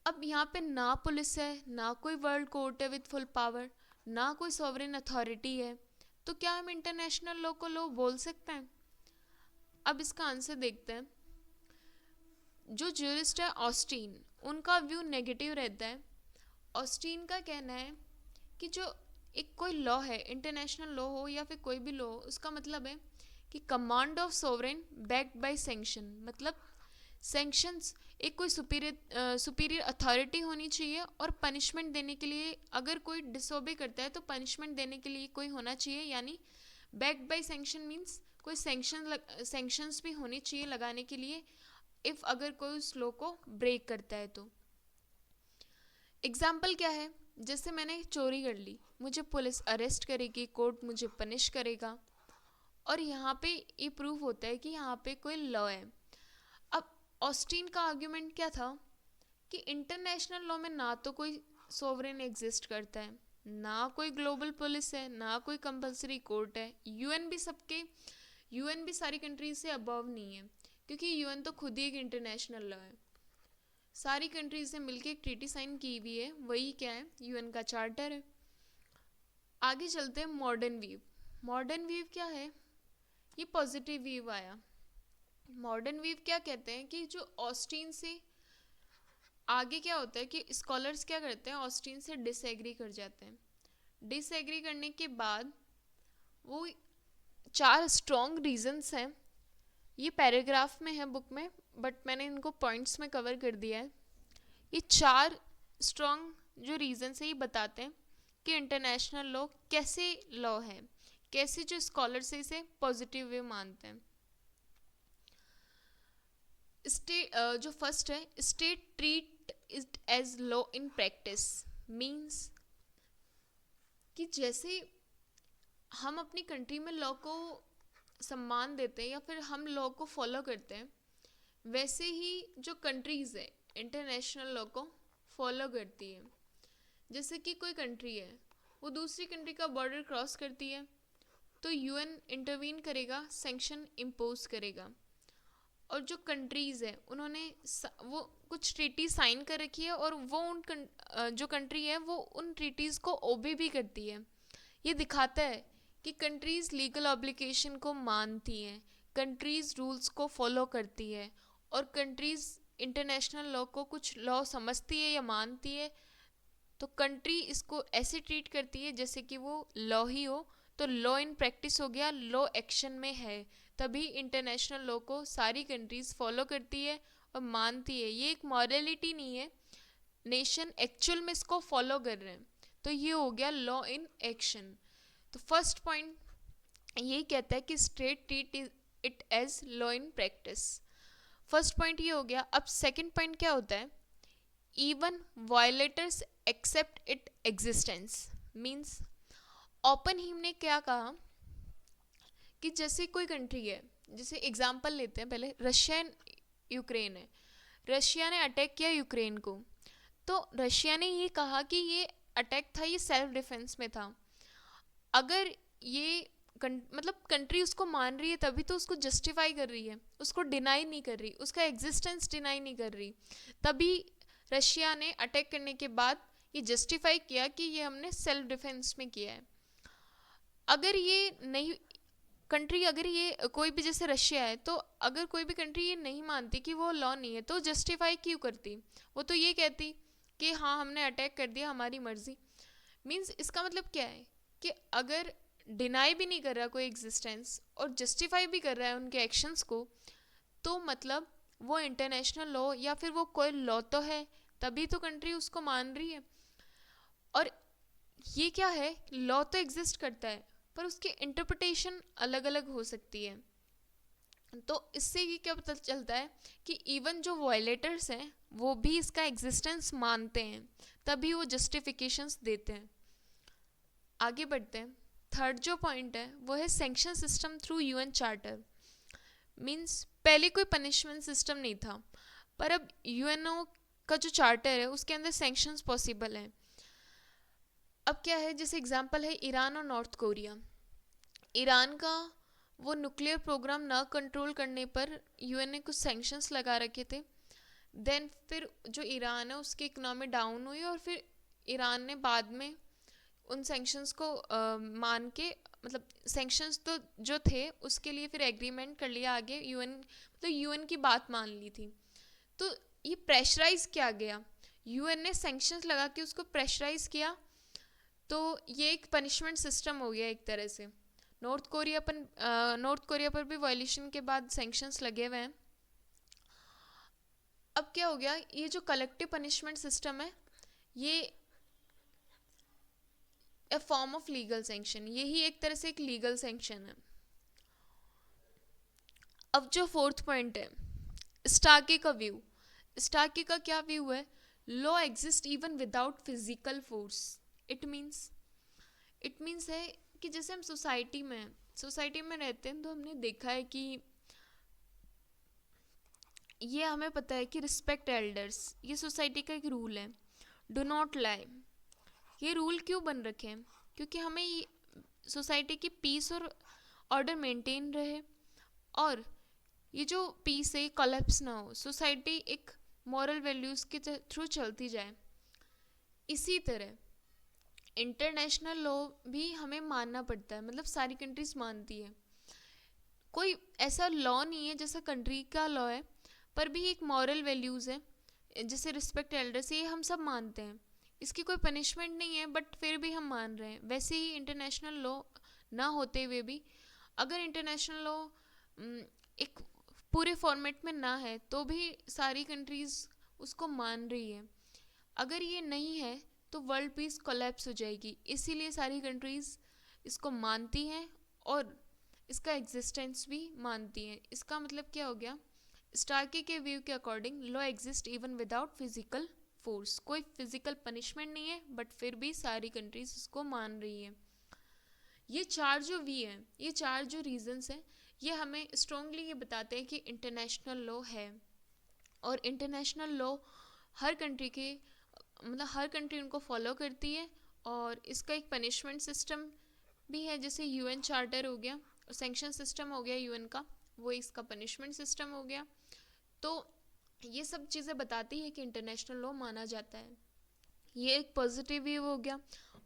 अब यहाँ पे ना पुलिस है, ना कोई वर्ल्ड कोर्ट है विद फुल पावर, ना कोई सॉवरेन अथॉरिटी है, तो क्या हम इंटरनेशनल लॉ को लॉ बोल सकते हैं? अब इसका आंसर देखते हैं। जो ज्यूरिस्ट है ऑस्टीन, उनका व्यू नेगेटिव रहता है। ऑस्टीन का कहना है कि जो एक कोई लॉ है, इंटरनेशनल लॉ हो या फिर कोई भी लॉ हो, उसका मतलब है कि command of sovereign backed by sanction, मतलब सैंक्शंस एक कोई सुपीरियर अथॉरिटी होनी चाहिए, और पनिशमेंट देने के लिए अगर कोई डिसोबे करता है तो पनिशमेंट देने के लिए कोई होना चाहिए, यानी बैक्ड बाय सैंक्शन मीन्स कोई सैंक्शंस भी होनी चाहिए लगाने के लिए इफ़ अगर कोई उस लॉ को ब्रेक करता है तो। एग्जाम्पल क्या है, जैसे मैंने चोरी कर ली, मुझे पुलिस अरेस्ट करेगी, कोर्ट मुझे पनिश करेगा, और यहाँ पे ये प्रूव होता है कि यहाँ पे कोई लॉ है। अब ऑस्टीन का आर्ग्यूमेंट क्या था कि इंटरनेशनल लॉ में ना तो कोई सोवरेन एग्जिस्ट करता है, ना कोई ग्लोबल पुलिस है, ना कोई कंपलसरी कोर्ट है, यूएन भी सारी कंट्रीज से अबव नहीं है, क्योंकि यूएन तो खुद ही एक इंटरनेशनल लॉ है। सारी कंट्रीज ने मिलकर एक ट्रीटी साइन की हुई है, वही क्या है, यूएन का चार्टर है। आगे चलते हैं मॉडर्न व्यू। मॉडर्न व्यू क्या है, ये पॉजिटिव व्यू आया। मॉडर्न व्यू क्या कहते हैं कि जो ऑस्टीन से आगे क्या होता है कि स्कॉलर्स क्या करते हैं, ऑस्टीन से डिसएग्री कर जाते हैं। डिसएग्री करने के बाद वो 4 स्ट्रॉन्ग रीजंस हैं, ये पैराग्राफ में है बुक में, बट मैंने इनको पॉइंट्स में कवर कर दिया है। ये 4 स्ट्रॉन्ग जो रीजंस है ये बताते हैं कि इंटरनेशनल लॉ कैसे लॉ है, कैसे जो स्कॉलर्स इसे पॉजिटिव वे मानते हैं। जो फर्स्ट है, state treat it as law in practice, means कि जैसे हम अपनी कंट्री में लॉ को सम्मान देते हैं या फिर हम लॉ को फॉलो करते हैं, वैसे ही जो कंट्रीज़ है इंटरनेशनल लॉ को फॉलो करती है। जैसे कि कोई कंट्री है, वो दूसरी कंट्री का बॉर्डर क्रॉस करती है तो यूएन इंटरवीन करेगा, सैंक्शन इम्पोज करेगा। और जो कंट्रीज़ है उन्होंने वो कुछ ट्रीटी साइन कर रखी है और वो जो कंट्री है वो उन ट्रीटीज़ को ओबे भी करती है। ये दिखाता है कि कंट्रीज़ लीगल ऑब्लिगेशन को मानती हैं, कंट्रीज़ रूल्स को फॉलो करती है, और कंट्रीज़ इंटरनेशनल लॉ को कुछ लॉ समझती है या मानती है तो कंट्री इसको ऐसे ट्रीट करती है जैसे कि वो लॉ ही हो। तो लॉ इन प्रैक्टिस हो गया, लॉ एक्शन में है, तभी इंटरनेशनल लॉ को सारी कंट्रीज़ फॉलो करती है और मानती है। ये एक मॉरलिटी नहीं है, नेशन एक्चुअल में इसको फॉलो कर रहे हैं, तो ये हो गया लॉ इन एक्शन। तो फर्स्ट पॉइंट ये कहता है कि state treat it as law in practice. First point ये हो गया। अब सेकंड पॉइंट क्या होता है, even violators accept it existence, means Oppenheim ने क्या कहा कि जैसे कोई कंट्री है, जैसे एग्जांपल लेते हैं पहले, रशिया एंड यूक्रेन है, रशिया ने अटैक किया यूक्रेन को, तो रशिया ने ये कहा कि ये अटैक था, ये सेल्फ डिफेंस में था। अगर ये मतलब कंट्री उसको मान रही है तभी तो उसको जस्टिफाई कर रही है, उसको डिनाई नहीं कर रही, उसका एग्जिस्टेंस डिनाई नहीं कर रही, तभी रशिया ने अटैक करने के बाद ये जस्टिफाई किया कि ये हमने सेल्फ डिफेंस में किया है। अगर ये नहीं कंट्री, अगर ये कोई भी जैसे रशिया है, तो अगर कोई भी कंट्री ये नहीं मानती कि वो लॉ नहीं है तो जस्टिफाई क्यों करती, वो तो ये कहती कि हाँ हमने अटैक कर दिया, हमारी मर्जी। मीन्स इसका मतलब क्या है कि अगर डिनाई भी नहीं कर रहा कोई एग्जिस्टेंस और जस्टिफाई भी कर रहा है उनके एक्शंस को, तो मतलब वो इंटरनेशनल लॉ या फिर वो कोई लॉ तो है, तभी तो कंट्री उसको मान रही है। और ये क्या है, लॉ तो एग्जिस्ट करता है पर उसकी इंटरप्रिटेशन अलग अलग हो सकती है। तो इससे ये क्या पता चलता है कि इवन जो वायलेटर्स हैं वो भी इसका एग्जिस्टेंस मानते हैं, तभी वो जस्टिफिकेशंस देते हैं। आगे बढ़ते हैं। थर्ड जो पॉइंट है वो है sanction system through UN charter. Means पहले कोई पनिशमेंट सिस्टम नहीं था, पर अब यूएनओ का जो चार्टर है उसके अंदर सैंक्शंस पॉसिबल हैं। अब क्या है, जैसे एग्जांपल है ईरान और नॉर्थ कोरिया। ईरान का वो न्यूक्लियर प्रोग्राम ना कंट्रोल करने पर यूएन ने कुछ सैंक्शंस लगा रखे थे। देन फिर जो ईरान है उसकी इकोनॉमी डाउन हुई और फिर ईरान ने बाद में उन सैंक्शंस को मान के, मतलब सैंक्शंस तो जो थे उसके लिए फिर एग्रीमेंट कर लिया आगे यूएन, मतलब यूएन की बात मान ली थी। तो ये प्रेशराइज किया गया, यूएन ने सैंक्शंस लगा के उसको प्रेशराइज किया। तो ये एक पनिशमेंट सिस्टम हो गया एक तरह से। नॉर्थ कोरिया पर भी वायलेशन के बाद सैंक्शंस लगे हुए हैं। अब क्या हो गया, ये जो कलेक्टिव पनिशमेंट सिस्टम है ये ए फॉर्म ऑफ लीगल सैंक्शन, यही एक तरह से एक लीगल सैंक्शन है। अब जो फोर्थ पॉइंट है, स्टार्की का व्यू। स्टार्की का क्या व्यू है, law exist even without physical force. It means है कि जैसे हम सोसाइटी में रहते हैं, तो हमने देखा है कि ये हमें पता है कि रिस्पेक्ट एल्डर्स, ये सोसाइटी का एक रूल है। डू नॉट लाई, ये रूल क्यों बन रखे हैं, क्योंकि हमें सोसाइटी की पीस और ऑर्डर मेंटेन रहे, और ये जो पीस है कोलैप्स ना हो, सोसाइटी एक मॉरल वैल्यूज़ के थ्रू चलती जाए। इसी तरह इंटरनेशनल लॉ भी हमें मानना पड़ता है, मतलब सारी कंट्रीज मानती है। कोई ऐसा लॉ नहीं है जैसा कंट्री का लॉ है, पर भी एक मॉरल वैल्यूज़ है, जैसे रिस्पेक्ट एल्डर्स, ये हम सब मानते हैं। इसकी कोई पनिशमेंट नहीं है, बट फिर भी हम मान रहे हैं। वैसे ही इंटरनेशनल लॉ ना होते हुए भी, अगर इंटरनेशनल लॉ एक पूरे फॉर्मेट में ना है, तो भी सारी कंट्रीज़ उसको मान रही है। अगर ये नहीं है तो वर्ल्ड पीस कोलैप्स हो जाएगी। इसीलिए सारी कंट्रीज़ इसको मानती हैं और इसका एग्जिस्टेंस भी मानती हैं। इसका मतलब क्या हो गया, स्टार्की के व्यू के according law exist even without physical force. कोई फिजिकल पनिशमेंट नहीं है, बट फिर भी सारी कंट्रीज इसको मान रही है। ये चार जो वी हैं, ये चार जो रीजंस हैं, ये हमें स्ट्रांगली ये बताते हैं कि इंटरनेशनल लॉ है। और इंटरनेशनल लॉ हर कंट्री के, मतलब हर कंट्री उनको फॉलो करती है। और इसका एक पनिशमेंट सिस्टम भी है, जैसे यूएन चार्टर हो गया और सैंक्शन सिस्टम हो गया यूएन का, वो इसका पनिशमेंट सिस्टम हो गया। तो ये सब चीज़ें बताती है कि इंटरनेशनल लॉ माना जाता है। ये एक पॉजिटिव व्यू हो गया।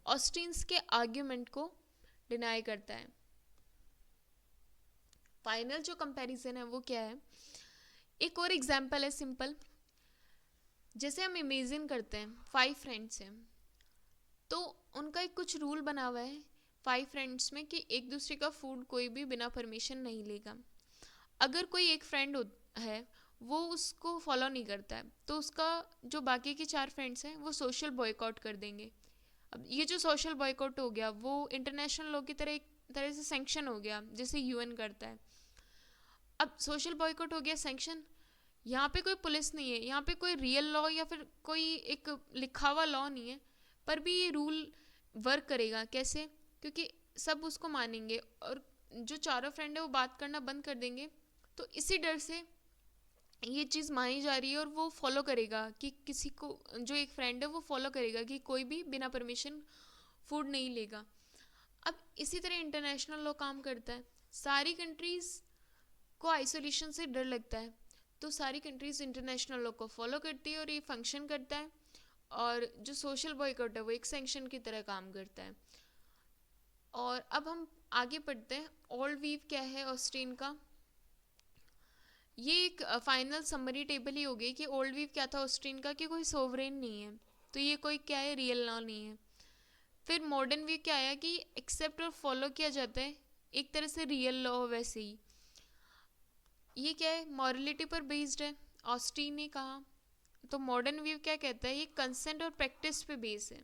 ऑस्टिन्स के आर्ग्यूमेंट को डिनाई करता है। फाइनल जो कंपैरिजन है वो क्या है, एक और एग्जांपल है सिंपल। जैसे हम इमेजिन करते हैं 5 फ्रेंड्स हैं, तो उनका एक कुछ रूल बना हुआ है 5 फ्रेंड्स में कि एक दूसरे का फूड कोई भी बिना परमिशन नहीं लेगा। अगर कोई एक फ्रेंड है वो उसको फॉलो नहीं करता है, तो उसका जो बाकी के 4 फ्रेंड्स हैं वो सोशल बॉयकॉट कर देंगे। अब ये जो सोशल बॉयकॉट हो गया वो इंटरनेशनल लॉ की तरह एक तरह से सैंक्शन हो गया, जैसे यूएन करता है। अब सोशल बॉयकॉट हो गया सैंक्शन, यहाँ पे कोई पुलिस नहीं है, यहाँ पे कोई रियल लॉ या फिर कोई एक लिखा हुआ लॉ नहीं है, पर भी ये रूल वर्क करेगा। कैसे, क्योंकि सब उसको मानेंगे और जो चारों फ्रेंड है वो बात करना बंद कर देंगे। तो इसी डर से ये चीज़ मानी जा रही है और वो फॉलो करेगा कि किसी को, जो एक फ्रेंड है वो फॉलो करेगा कि कोई भी बिना परमिशन फूड नहीं लेगा। अब इसी तरह इंटरनेशनल लॉ काम करता है। सारी कंट्रीज़ को आइसोलेशन से डर लगता है, तो सारी कंट्रीज़ इंटरनेशनल लॉ को फॉलो करती है और ये फंक्शन करता है। और जो सोशल बॉयकॉट है वो एक सैंक्शन की तरह काम करता है। और अब हम आगे पढ़ते हैं, ओल्ड वीव क्या है ऑस्टिन का। ये एक फाइनल समरी टेबल ही होगी कि ओल्ड वीव क्या था ऑस्टिन का, कि कोई सोवरेन नहीं है, तो ये कोई क्या है, रियल लॉ नहीं है। फिर मॉडर्न वीव क्या आया कि एक्सेप्ट और फॉलो किया जाता है, एक तरह से रियल लॉ वैसे ही। ये क्या है, मॉरलिटी पर बेस्ड है, ऑस्टिन ने कहा। तो मॉडर्न व्यू क्या कहता है, ये कंसेंट और प्रैक्टिस पे बेस है।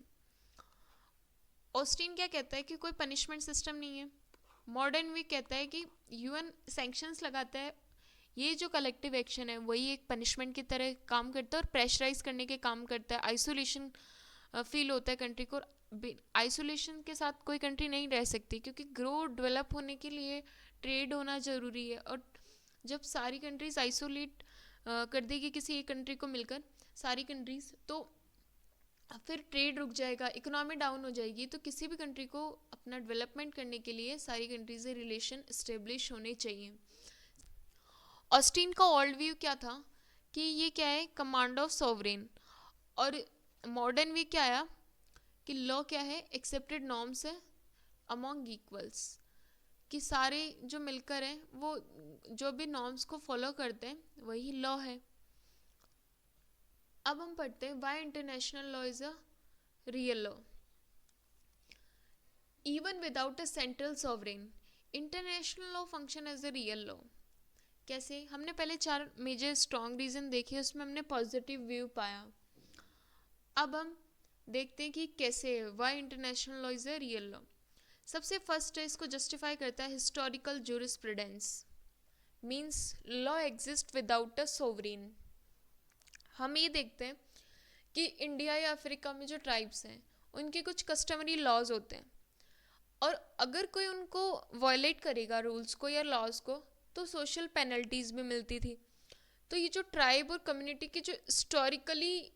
ऑस्टिन क्या कहता है कि कोई पनिशमेंट सिस्टम नहीं है। मॉडर्न व्यू कहता है कि यूएन सैंक्शंस लगाता है, ये जो कलेक्टिव एक्शन है वही एक पनिशमेंट की तरह काम करता है और प्रेशराइज करने के काम करता है। आइसोलेशन फील होता है कंट्री को। आइसोलेशन के साथ कोई कंट्री नहीं रह सकती, क्योंकि ग्रो डेवलप होने के लिए ट्रेड होना ज़रूरी है। और जब सारी कंट्रीज आइसोलेट कर देगी किसी एक कंट्री को मिलकर, सारी कंट्रीज, तो फिर ट्रेड रुक जाएगा, इकोनॉमी डाउन हो जाएगी। तो किसी भी कंट्री को अपना डेवलपमेंट करने के लिए सारी कंट्रीज से रिलेशन इस्टेब्लिश होने चाहिए। ऑस्टिन का ओल्ड व्यू क्या था कि ये क्या है, कमांड ऑफ सॉवरेन। और मॉडर्न व्यू क्या आया कि लॉ क्या है, एक्सेप्टेड नॉर्म्स है अमॉन्ग इक्वल्स, कि सारे जो मिलकर हैं वो जो भी नॉर्म्स को फॉलो करते हैं वही लॉ है। अब हम पढ़ते हैं why international law is a real law. Even without a central sovereign international law function as a real law. कैसे? हमने पहले 4 मेजर स्ट्रॉन्ग रीजन देखे, उसमें हमने पॉजिटिव व्यू पाया। अब हम देखते हैं कि कैसे why international law is a real law. सबसे फर्स्ट है, इसको जस्टिफाई करता है historical jurisprudence, means law exist without a sovereign. हम ये देखते हैं कि इंडिया या अफ्रीका में जो ट्राइब्स हैं उनके कुछ कस्टमरी लॉज होते हैं, और अगर कोई उनको वायलेट करेगा रूल्स को या लॉज को तो सोशल पेनल्टीज भी मिलती थी। तो ये जो ट्राइब और कम्युनिटी के जो हिस्टोरिकली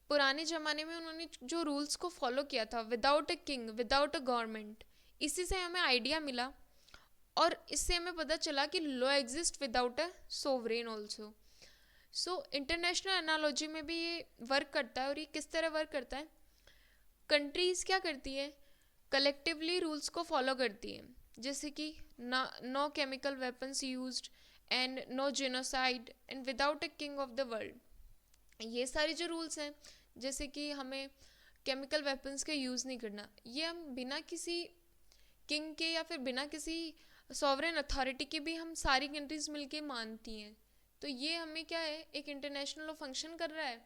पुराने ज़माने में उन्होंने जो रूल्स को फॉलो किया था without a king, without a government, इसी से हमें आइडिया मिला और इससे हमें पता चला कि law exist without a sovereign also. So international analogy में भी ये वर्क करता है। और ये किस तरह वर्क करता है? कंट्रीज़ क्या करती है, कलेक्टिवली रूल्स को फॉलो करती है, जैसे कि no chemical weapons used and no genocide and without a king of the world. ये सारे जो रूल्स हैं, जैसे कि हमें केमिकल वेपन्स का यूज़ नहीं करना, ये हम बिना किसी किंग के या फिर बिना किसी सॉवरेन अथॉरिटी के भी हम सारी कंट्रीज मिलके मानती हैं। तो ये हमें क्या है, एक इंटरनेशनल लॉ फंक्शन कर रहा है,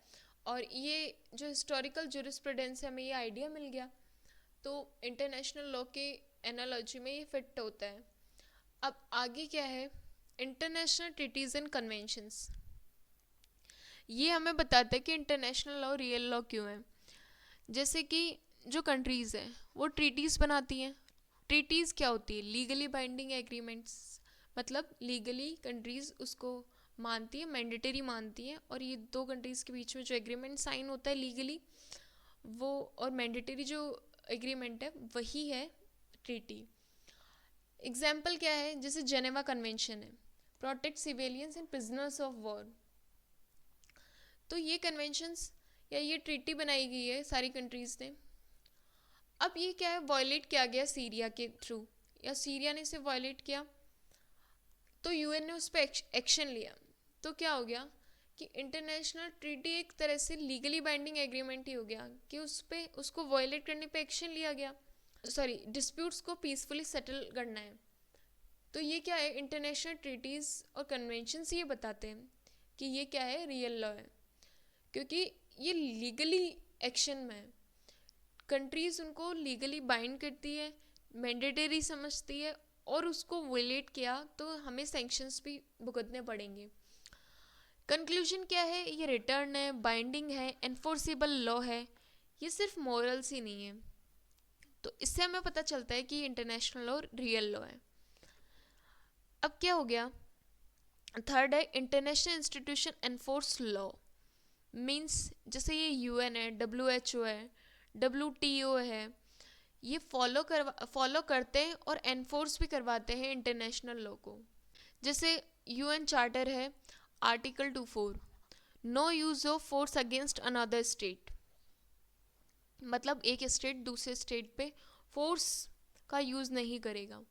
और ये जो हिस्टोरिकल जूरिस्प्रूडेंस है हमें ये आइडिया मिल गया। तो इंटरनेशनल लॉ के एनालॉजी में ये फिट होता है। अब आगे क्या है, इंटरनेशनल ट्रीटीज़ एंड कन्वेंशंस। ये हमें बताता है कि इंटरनेशनल लॉ रियल लॉ क्यों है। जैसे कि जो कंट्रीज़ हैं वो ट्रीटीज़ बनाती हैं। ट्रीटीज़ क्या होती है? लीगली बाइंडिंग एग्रीमेंट्स, मतलब लीगली कंट्रीज़ उसको मानती है, मैंडेटरी मानती है, और ये दो कंट्रीज़ के बीच में जो एग्रीमेंट साइन होता है लीगली, वो और मैंडेटरी जो एग्रीमेंट है वही है ट्रीटी। एग्जाम्पल क्या है? जैसे जेनेवा कन्वेंशन है, protect civilians and prisoners of war. तो ये कन्वेंशंस या ये ट्रीटी बनाई गई है सारी कंट्रीज़ ने। अब ये क्या है, वायलेट किया गया सीरिया के थ्रू, या सीरिया ने इसे वायलेट किया तो यूएन ने उस पर एक्शन लिया। तो क्या हो गया कि इंटरनेशनल ट्रीटी एक तरह से लीगली बाइंडिंग एग्रीमेंट ही हो गया कि उस पे उसको वायलेट करने पे एक्शन लिया गया। सॉरी, डिस्प्यूट्स को पीसफुली सेटल करना है। तो ये क्या है, इंटरनेशनल ट्रीटीज़ और कन्वेंशंस ये बताते हैं कि ये क्या है, रियल लॉ है, क्योंकि ये लीगली एक्शन में है। कंट्रीज़ उनको लीगली बाइंड करती है, मैंडेटरी समझती है, और उसको वायलेट किया तो हमें सैंक्शंस भी भुगतने पड़ेंगे। कंक्लूजन क्या है, ये रिटर्न है, बाइंडिंग है, एनफोर्सेबल लॉ है, ये सिर्फ मॉरल्स ही नहीं है। तो इससे हमें पता चलता है कि इंटरनेशनल लॉ रियल लॉ है। अब क्या हो गया, थर्ड है international institution enforce law. Means जैसे ये यूएन है, WHO है, WTO है, ये फॉलो करते हैं और एनफोर्स भी करवाते हैं इंटरनेशनल लॉ को। जैसे यूएन चार्टर है, article 24, no use of force against another state, मतलब एक स्टेट दूसरे स्टेट पे फोर्स का यूज़ नहीं करेगा।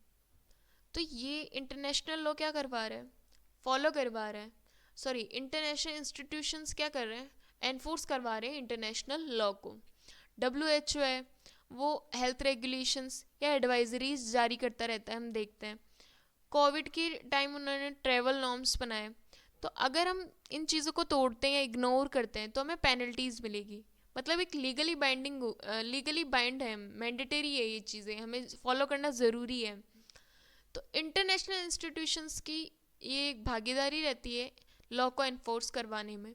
तो ये इंटरनेशनल लॉ क्या करवा रहा है, फॉलो करवा रहा है, सॉरी इंटरनेशनल इंस्टीट्यूशंस क्या कर रहे हैं, एनफोर्स करवा रहे हैं इंटरनेशनल लॉ को। WHO है, वो हेल्थ रेगुलेशंस या एडवाइजरीज जारी करता रहता है। हम देखते हैं कोविड के टाइम उन्होंने ट्रैवल नॉर्म्स बनाए, तो अगर हम इन चीज़ों को तोड़ते हैं या इग्नोर करते हैं तो हमें पेनल्टीज़ मिलेगी। मतलब एक लीगली बाइंड है, मैंडेटरी है, ये चीज़ें हमें फॉलो करना ज़रूरी है। तो इंटरनेशनल इंस्टीट्यूशंस की ये एक भागीदारी रहती है लॉ को एनफोर्स करवाने में।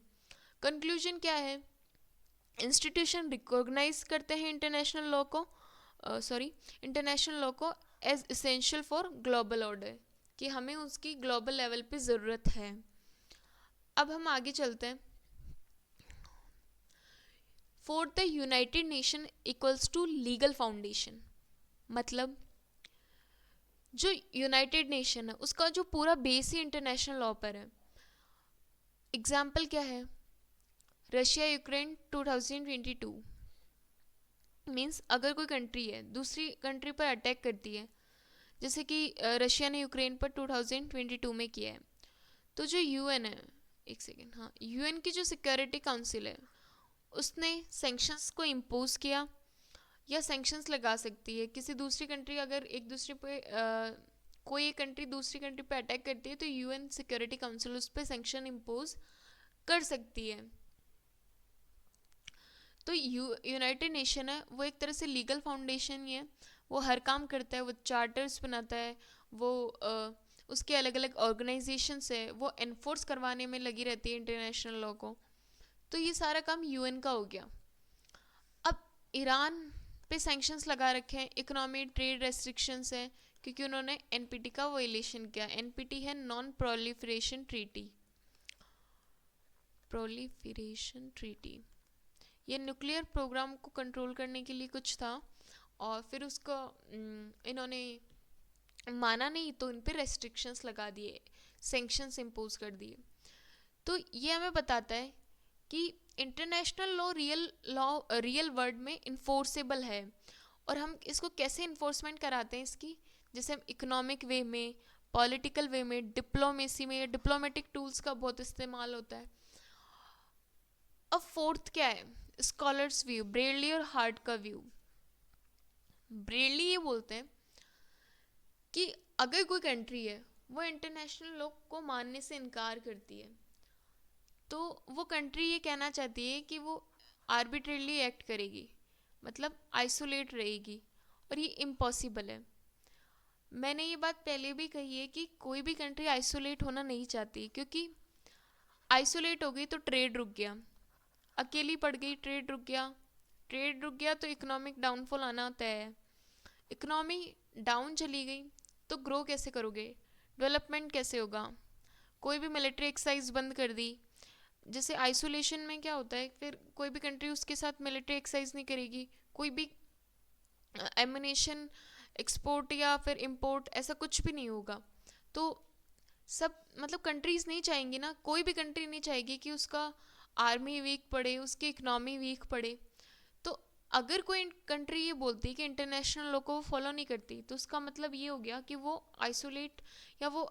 कंक्लूजन क्या है, इंस्टीट्यूशन रिकॉग्नाइज करते हैं इंटरनेशनल लॉ को as essential for global order, कि हमें उसकी ग्लोबल लेवल पे ज़रूरत है। अब हम आगे चलते हैं। Fourth, the united nation equals to legal foundation. मतलब जो यूनाइटेड नेशन है उसका जो पूरा बेस ही इंटरनेशनल लॉ पर है। एग्जाम्पल क्या है, रशिया यूक्रेन 2022, मीन्स अगर कोई कंट्री है दूसरी कंट्री पर अटैक करती है, जैसे कि रशिया ने यूक्रेन पर 2022 में किया है, तो जो यूएन है, एक सेकेंड, हाँ, यूएन की जो सिक्योरिटी काउंसिल है उसने सैंक्शंस को इम्पोज किया या सैंक्शंस लगा सकती है। किसी दूसरी कंट्री अगर एक दूसरे पे कोई एक कंट्री दूसरी कंट्री पे अटैक करती है तो यूएन सिक्योरिटी काउंसिल उस पर सैंक्शन इम्पोज कर सकती है। तो यूनाइटेड नेशन है वो एक तरह से लीगल फाउंडेशन ही है, वो हर काम करता है, वो चार्टर्स बनाता है, वो उसके अलग अलग ऑर्गेनाइजेशंस है, वो एनफोर्स करवाने में लगी रहती है इंटरनेशनल लॉ को। तो ये सारा काम यूएन का हो गया। अब ईरान पे सैंक्शंस लगा रखे हैं, इकोनॉमी ट्रेड रेस्ट्रिक्शंस है, क्योंकि उन्होंने एनपीटी का वायलेशन किया। एनपीटी है non proliferation treaty, proliferation treaty, ये न्यूक्लियर प्रोग्राम को कंट्रोल करने के लिए कुछ था, और फिर उसको इन्होंने माना नहीं तो इन पे रेस्ट्रिक्शंस लगा दिए, सैंक्शंस इम्पोज कर दिए। तो ये हमें बताता है कि इंटरनेशनल लॉ रियल वर्ल्ड में इन्फोर्सेबल है। और हम इसको कैसे इन्फोर्समेंट कराते हैं इसकी, जैसे हम इकोनॉमिक वे में, पॉलिटिकल वे में, डिप्लोमेसी में, डिप्लोमेटिक टूल्स का बहुत इस्तेमाल होता है। अब फोर्थ क्या है, स्कॉलर्स व्यू, ब्रेडली और हार्ट का व्यू। ब्रेडली ये बोलते हैं कि अगर कोई कंट्री है वो इंटरनेशनल लॉ को मानने से इनकार करती है तो वो कंट्री ये कहना चाहती है कि वो आर्बिट्रेरली एक्ट करेगी, मतलब आइसोलेट रहेगी, और ये इम्पॉसिबल है। मैंने ये बात पहले भी कही है कि कोई भी कंट्री आइसोलेट होना नहीं चाहती, क्योंकि आइसोलेट हो गई तो ट्रेड रुक गया, अकेली पड़ गई ट्रेड रुक गया, ट्रेड रुक गया तो इकोनॉमिक डाउनफॉल आना तय है। इकोनॉमी डाउन चली गई तो ग्रो कैसे करोगे, डेवलपमेंट कैसे होगा। कोई भी मिलिट्री एक्सरसाइज बंद कर दी, जैसे आइसोलेशन में क्या होता है, फिर कोई भी कंट्री उसके साथ मिलिट्री एक्सरसाइज नहीं करेगी, कोई भी एमिनेशन एक्सपोर्ट या फिर इंपोर्ट ऐसा कुछ भी नहीं होगा। तो सब मतलब कंट्रीज नहीं चाहेंगी ना, कोई भी कंट्री नहीं चाहेगी कि उसका आर्मी वीक पड़े, उसकी इकनॉमी वीक पड़े। तो अगर कोई कंट्री ये बोलती है कि इंटरनेशनल लॉ को फॉलो नहीं करती, तो उसका मतलब ये हो गया कि वो आइसोलेट या वो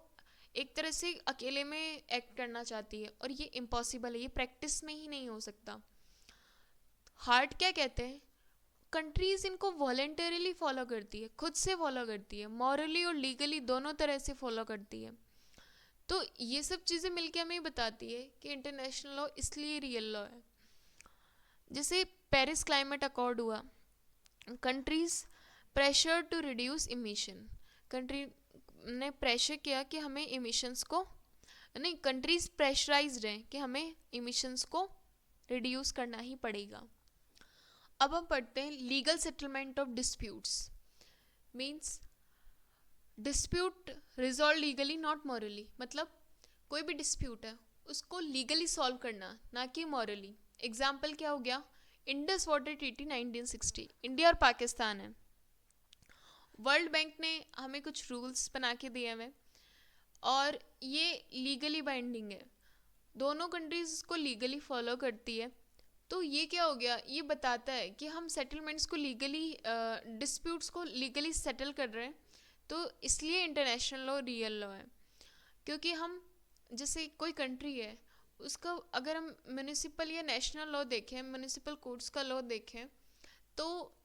एक तरह से अकेले में एक्ट करना चाहती है, और ये इम्पॉसिबल है, ये प्रैक्टिस में ही नहीं हो सकता। हार्ट क्या कहते हैं, कंट्रीज इनको वॉलेंटरीली फॉलो करती है, खुद से फॉलो करती है, मॉरली और लीगली दोनों तरह से फॉलो करती है। तो ये सब चीज़ें मिलके हमें बताती है कि इंटरनेशनल लॉ इसलिए रियल लॉ है। जैसे पेरिस क्लाइमेट अकॉर्ड हुआ, countries pressure to reduce emission, country ने प्रेशर किया कि हमें इमिशंस को, नहीं, कंट्रीज प्रेशराइज्ड हैं कि हमें इमिशंस को रिड्यूस करना ही पड़ेगा। अब हम पढ़ते हैं legal settlement of disputes. Means dispute resolve legally not morally, मतलब कोई भी डिस्प्यूट है उसको लीगली सॉल्व करना, ना कि मॉरली। एग्जाम्पल क्या हो गया, इंडस वाटर ट्रीटी 1960, इंडिया और पाकिस्तान है। वर्ल्ड बैंक ने हमें कुछ रूल्स बना के दिए हुए और ये लीगली बाइंडिंग है, दोनों कंट्रीज इसको लीगली फॉलो करती है। तो ये क्या हो गया, ये बताता है कि हम सेटलमेंट्स को लीगली, डिस्प्यूट्स को लीगली सेटल कर रहे हैं, तो इसलिए इंटरनेशनल लॉ रियल लॉ है। क्योंकि हम, जैसे कोई कंट्री है उसका अगर हम म्यूनिसिपल या नेशनल लॉ देखें, म्यूनिसिपल कोड्स का लॉ देखें, तो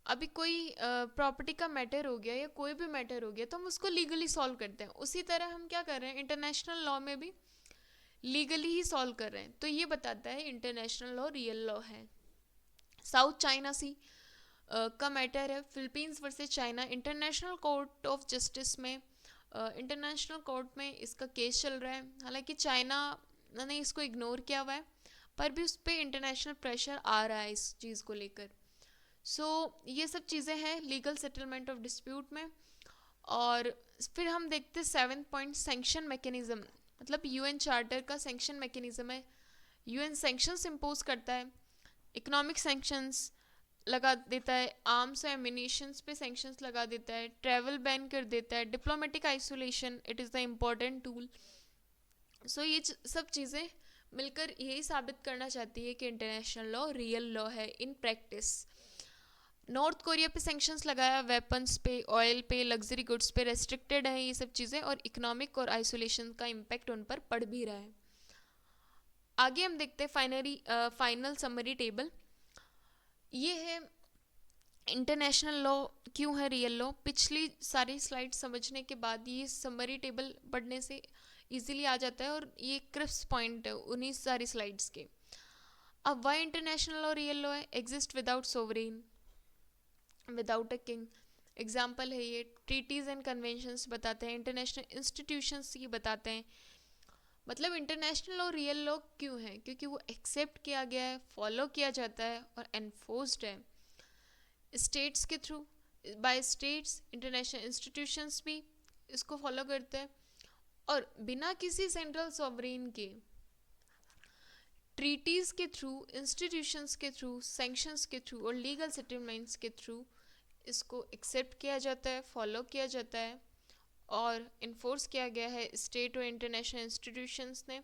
अभी कोई प्रॉपर्टी का मैटर हो गया या कोई भी मैटर हो गया तो हम उसको लीगली सॉल्व करते हैं। उसी तरह हम क्या कर रहे हैं, इंटरनेशनल लॉ में भी लीगली ही सॉल्व कर रहे हैं। तो ये बताता है इंटरनेशनल लॉ रियल लॉ है। साउथ चाइना सी का मैटर है, Philippines versus China, international court of justice में, इंटरनेशनल कोर्ट में इसका केस चल रहा है। हालांकि चाइना ने इसको इग्नोर किया हुआ है, पर भी उस पर इंटरनेशनल प्रेशर आ रहा है इस चीज़ को लेकर। सो ये सब चीज़ें हैं लीगल सेटलमेंट ऑफ डिस्प्यूट में। और फिर हम देखते हैं 7th पॉइंट, सैंक्शन मैकेनिज्म, मतलब यूएन चार्टर का सैंक्शन मैकेनिज्म है। यूएन सैंक्शंस इम्पोज करता है, इकोनॉमिक सैंक्शंस लगा देता है, आर्म्स और एमिनेशंस पे सैंक्शंस लगा देता है, ट्रैवल बैन कर देता है, diplomatic isolation, it is the important tool. So ये सब चीज़ें मिलकर यही साबित करना चाहती है कि इंटरनेशनल लॉ रियल लॉ है इन प्रैक्टिस। नॉर्थ कोरिया पे सैंक्शंस लगाया, वेपन्स पे, ऑयल पे, लग्जरी गुड्स पे रेस्ट्रिक्टेड है ये सब चीज़ें, और इकोनॉमिक और आइसोलेशन का इम्पैक्ट उन पर पड़ भी रहा है। आगे हम देखते हैं फाइनल समरी टेबल। ये है इंटरनेशनल लॉ क्यों है रियल लॉ। पिछली सारी स्लाइड समझने के बाद ये समरी टेबल पढ़ने से इजीली आ जाता है, और ये क्रिस्प पॉइंट है उन्हीं सारी स्लाइड्स के। अब why international law real law है, exist without sovereign, without a king. Example है ये, ट्रीटीज एंड कन्वेंशंस बताते हैं, इंटरनेशनल इंस्टीट्यूशंस की बताते हैं। मतलब इंटरनेशनल लॉ रियल लॉ क्यों है, क्योंकि वो एक्सेप्ट किया गया है, फॉलो किया जाता है और एनफोर्स्ड है स्टेट्स के through, by states. International institutions भी इसको फॉलो करते हैं, और बिना किसी सेंट्रल सॉवरेन के, ट्रीटीज़ के थ्रू, इंस्टीट्यूशंस के थ्रू, सैंक्शंस के थ्रू और लीगल सेटलमेंट्स के थ्रू इसको एक्सेप्ट किया जाता है, फॉलो किया जाता है और इन्फोर्स किया गया है स्टेट और इंटरनेशनल इंस्टीट्यूशंस ने,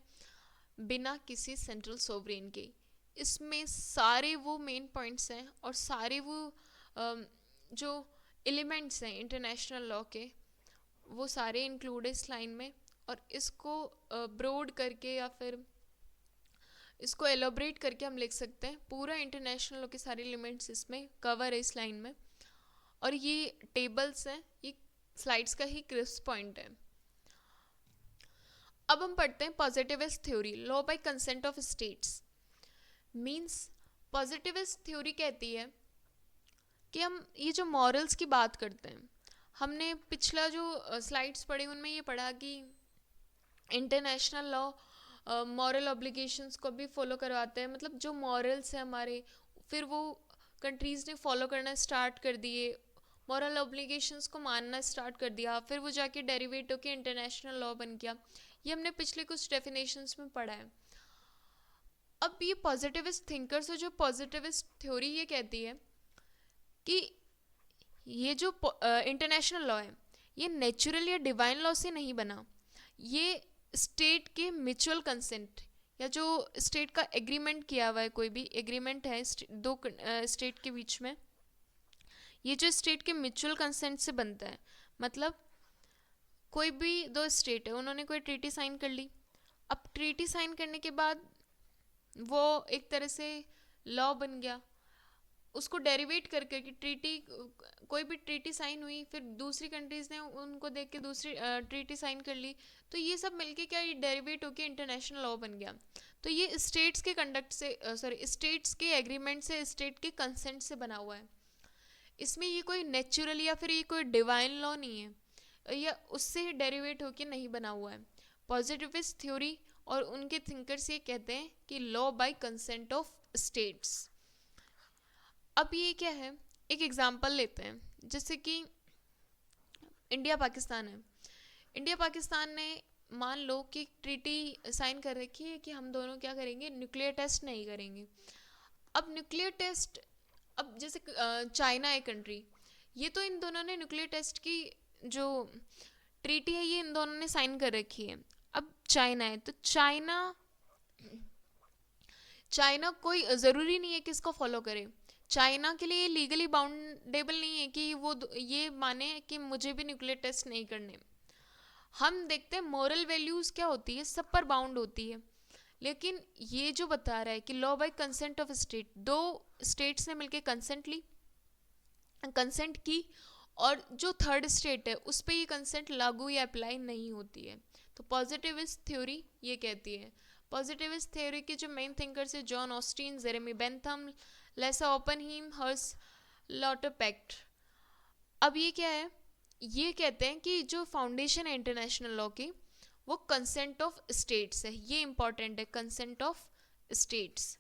बिना किसी सेंट्रल सोवरेन के। इसमें सारे वो मेन पॉइंट्स हैं और सारे वो जो एलिमेंट्स हैं इंटरनेशनल लॉ के, वो सारे इंक्लूड है इस लाइन में। और इसको ब्रॉड करके या फिर इसको एलोबरेट करके हम लिख सकते हैं, पूरा इंटरनेशनल लॉ के सारे एलिमेंट्स इसमें कवर है इस लाइन में। और ये टेबल्स हैं, ये स्लाइड्स का ही क्रिस्प पॉइंट है। अब हम पढ़ते हैं positivist theory, law by consent of states. Means positivist theory कहती है कि हम ये जो मॉरल्स की बात करते हैं, हमने पिछला जो स्लाइड्स पढ़े उनमें ये पढ़ा कि इंटरनेशनल लॉ मॉरल ऑब्लिगेशंस को भी फॉलो करवाते हैं। मतलब जो मॉरल्स हैं हमारे, फिर वो कंट्रीज़ ने फॉलो करना स्टार्ट कर दिए, मॉरल ऑब्लिगेशंस को मानना स्टार्ट कर दिया, फिर वो जाके डेरिवेट होकर इंटरनेशनल लॉ बन गया। ये हमने पिछले कुछ डेफिनेशंस में पढ़ा है। अब ये पॉजिटिविस्ट थिंकर्स और जो पॉजिटिविस्ट थ्योरी ये कहती है कि ये जो इंटरनेशनल लॉ है ये नेचुरल या डिवाइन लॉ से नहीं बना, ये स्टेट के म्यूचुअल कंसेंट या जो स्टेट का एग्रीमेंट किया हुआ है, कोई भी एग्रीमेंट है दो स्टेट के बीच में, ये जो स्टेट के म्यूचुअल कंसेंट से बनता है। मतलब कोई भी दो स्टेट है, उन्होंने कोई ट्रीटी साइन कर ली, अब ट्रीटी साइन करने के बाद वो एक तरह से लॉ बन गया, उसको डेरिवेट करके कि ट्रीटी, कोई भी ट्रीटी साइन हुई, फिर दूसरी कंट्रीज़ ने उनको देख के दूसरी ट्रीटी साइन कर ली, तो ये सब मिलके क्या, ये डेरिवेट होके इंटरनेशनल लॉ बन गया। तो ये स्टेट्स के कंडक्ट से स्टेट्स के एग्रीमेंट से, स्टेट के कंसेंट से बना हुआ है। इसमें ये कोई नेचुरल या फिर ये कोई डिवाइन लॉ नहीं है, या उससे डेरिवेट होके नहीं बना हुआ है। पॉजिटिविस्ट थ्योरी और उनके थिंकर्स ये कहते हैं कि law by consent of states. अब ये क्या है, एक एग्जांपल लेते हैं, जैसे कि इंडिया पाकिस्तान है। इंडिया पाकिस्तान ने मान लो कि ट्रीटी साइन कर रखी है कि हम दोनों क्या करेंगे, न्यूक्लियर टेस्ट नहीं करेंगे। अब न्यूक्लियर टेस्ट, अब जैसे चाइना है कंट्री, ये तो इन दोनों ने न्यूक्लियर टेस्ट की जो ट्रीटी है ये इन दोनों ने साइन कर रखी है। अब चाइना है, तो चाइना कोई ज़रूरी नहीं है कि इसको फॉलो करे। चाइना के लिए लीगली बाउंडेबल नहीं है कि वो ये माने कि मुझे भी न्यूक्लियर टेस्ट नहीं करने। हम देखते हैं मॉरल वैल्यूज़ क्या होती है, सब पर बाउंड होती है। लेकिन ये जो बता रहा है कि law by consent of state, दो स्टेट्स ने मिलकर कंसेंट की, और जो थर्ड स्टेट है उस पर ये कंसेंट लागू या अप्लाई नहीं होती है। तो पॉजिटिविस्ट थ्योरी ये कहती है। पॉजिटिविस्ट थ्योरी के जो मेन थिंकर्स है, John Austin, Jeremy Bentham, Lassa Oppenheim, Hersch Lauterpacht. अब ये क्या है, ये कहते हैं कि जो फाउंडेशन है इंटरनेशनल लॉ की, वो कंसेंट ऑफ स्टेट्स है। ये इंपॉर्टेंट है, कंसेंट ऑफ स्टेट्स।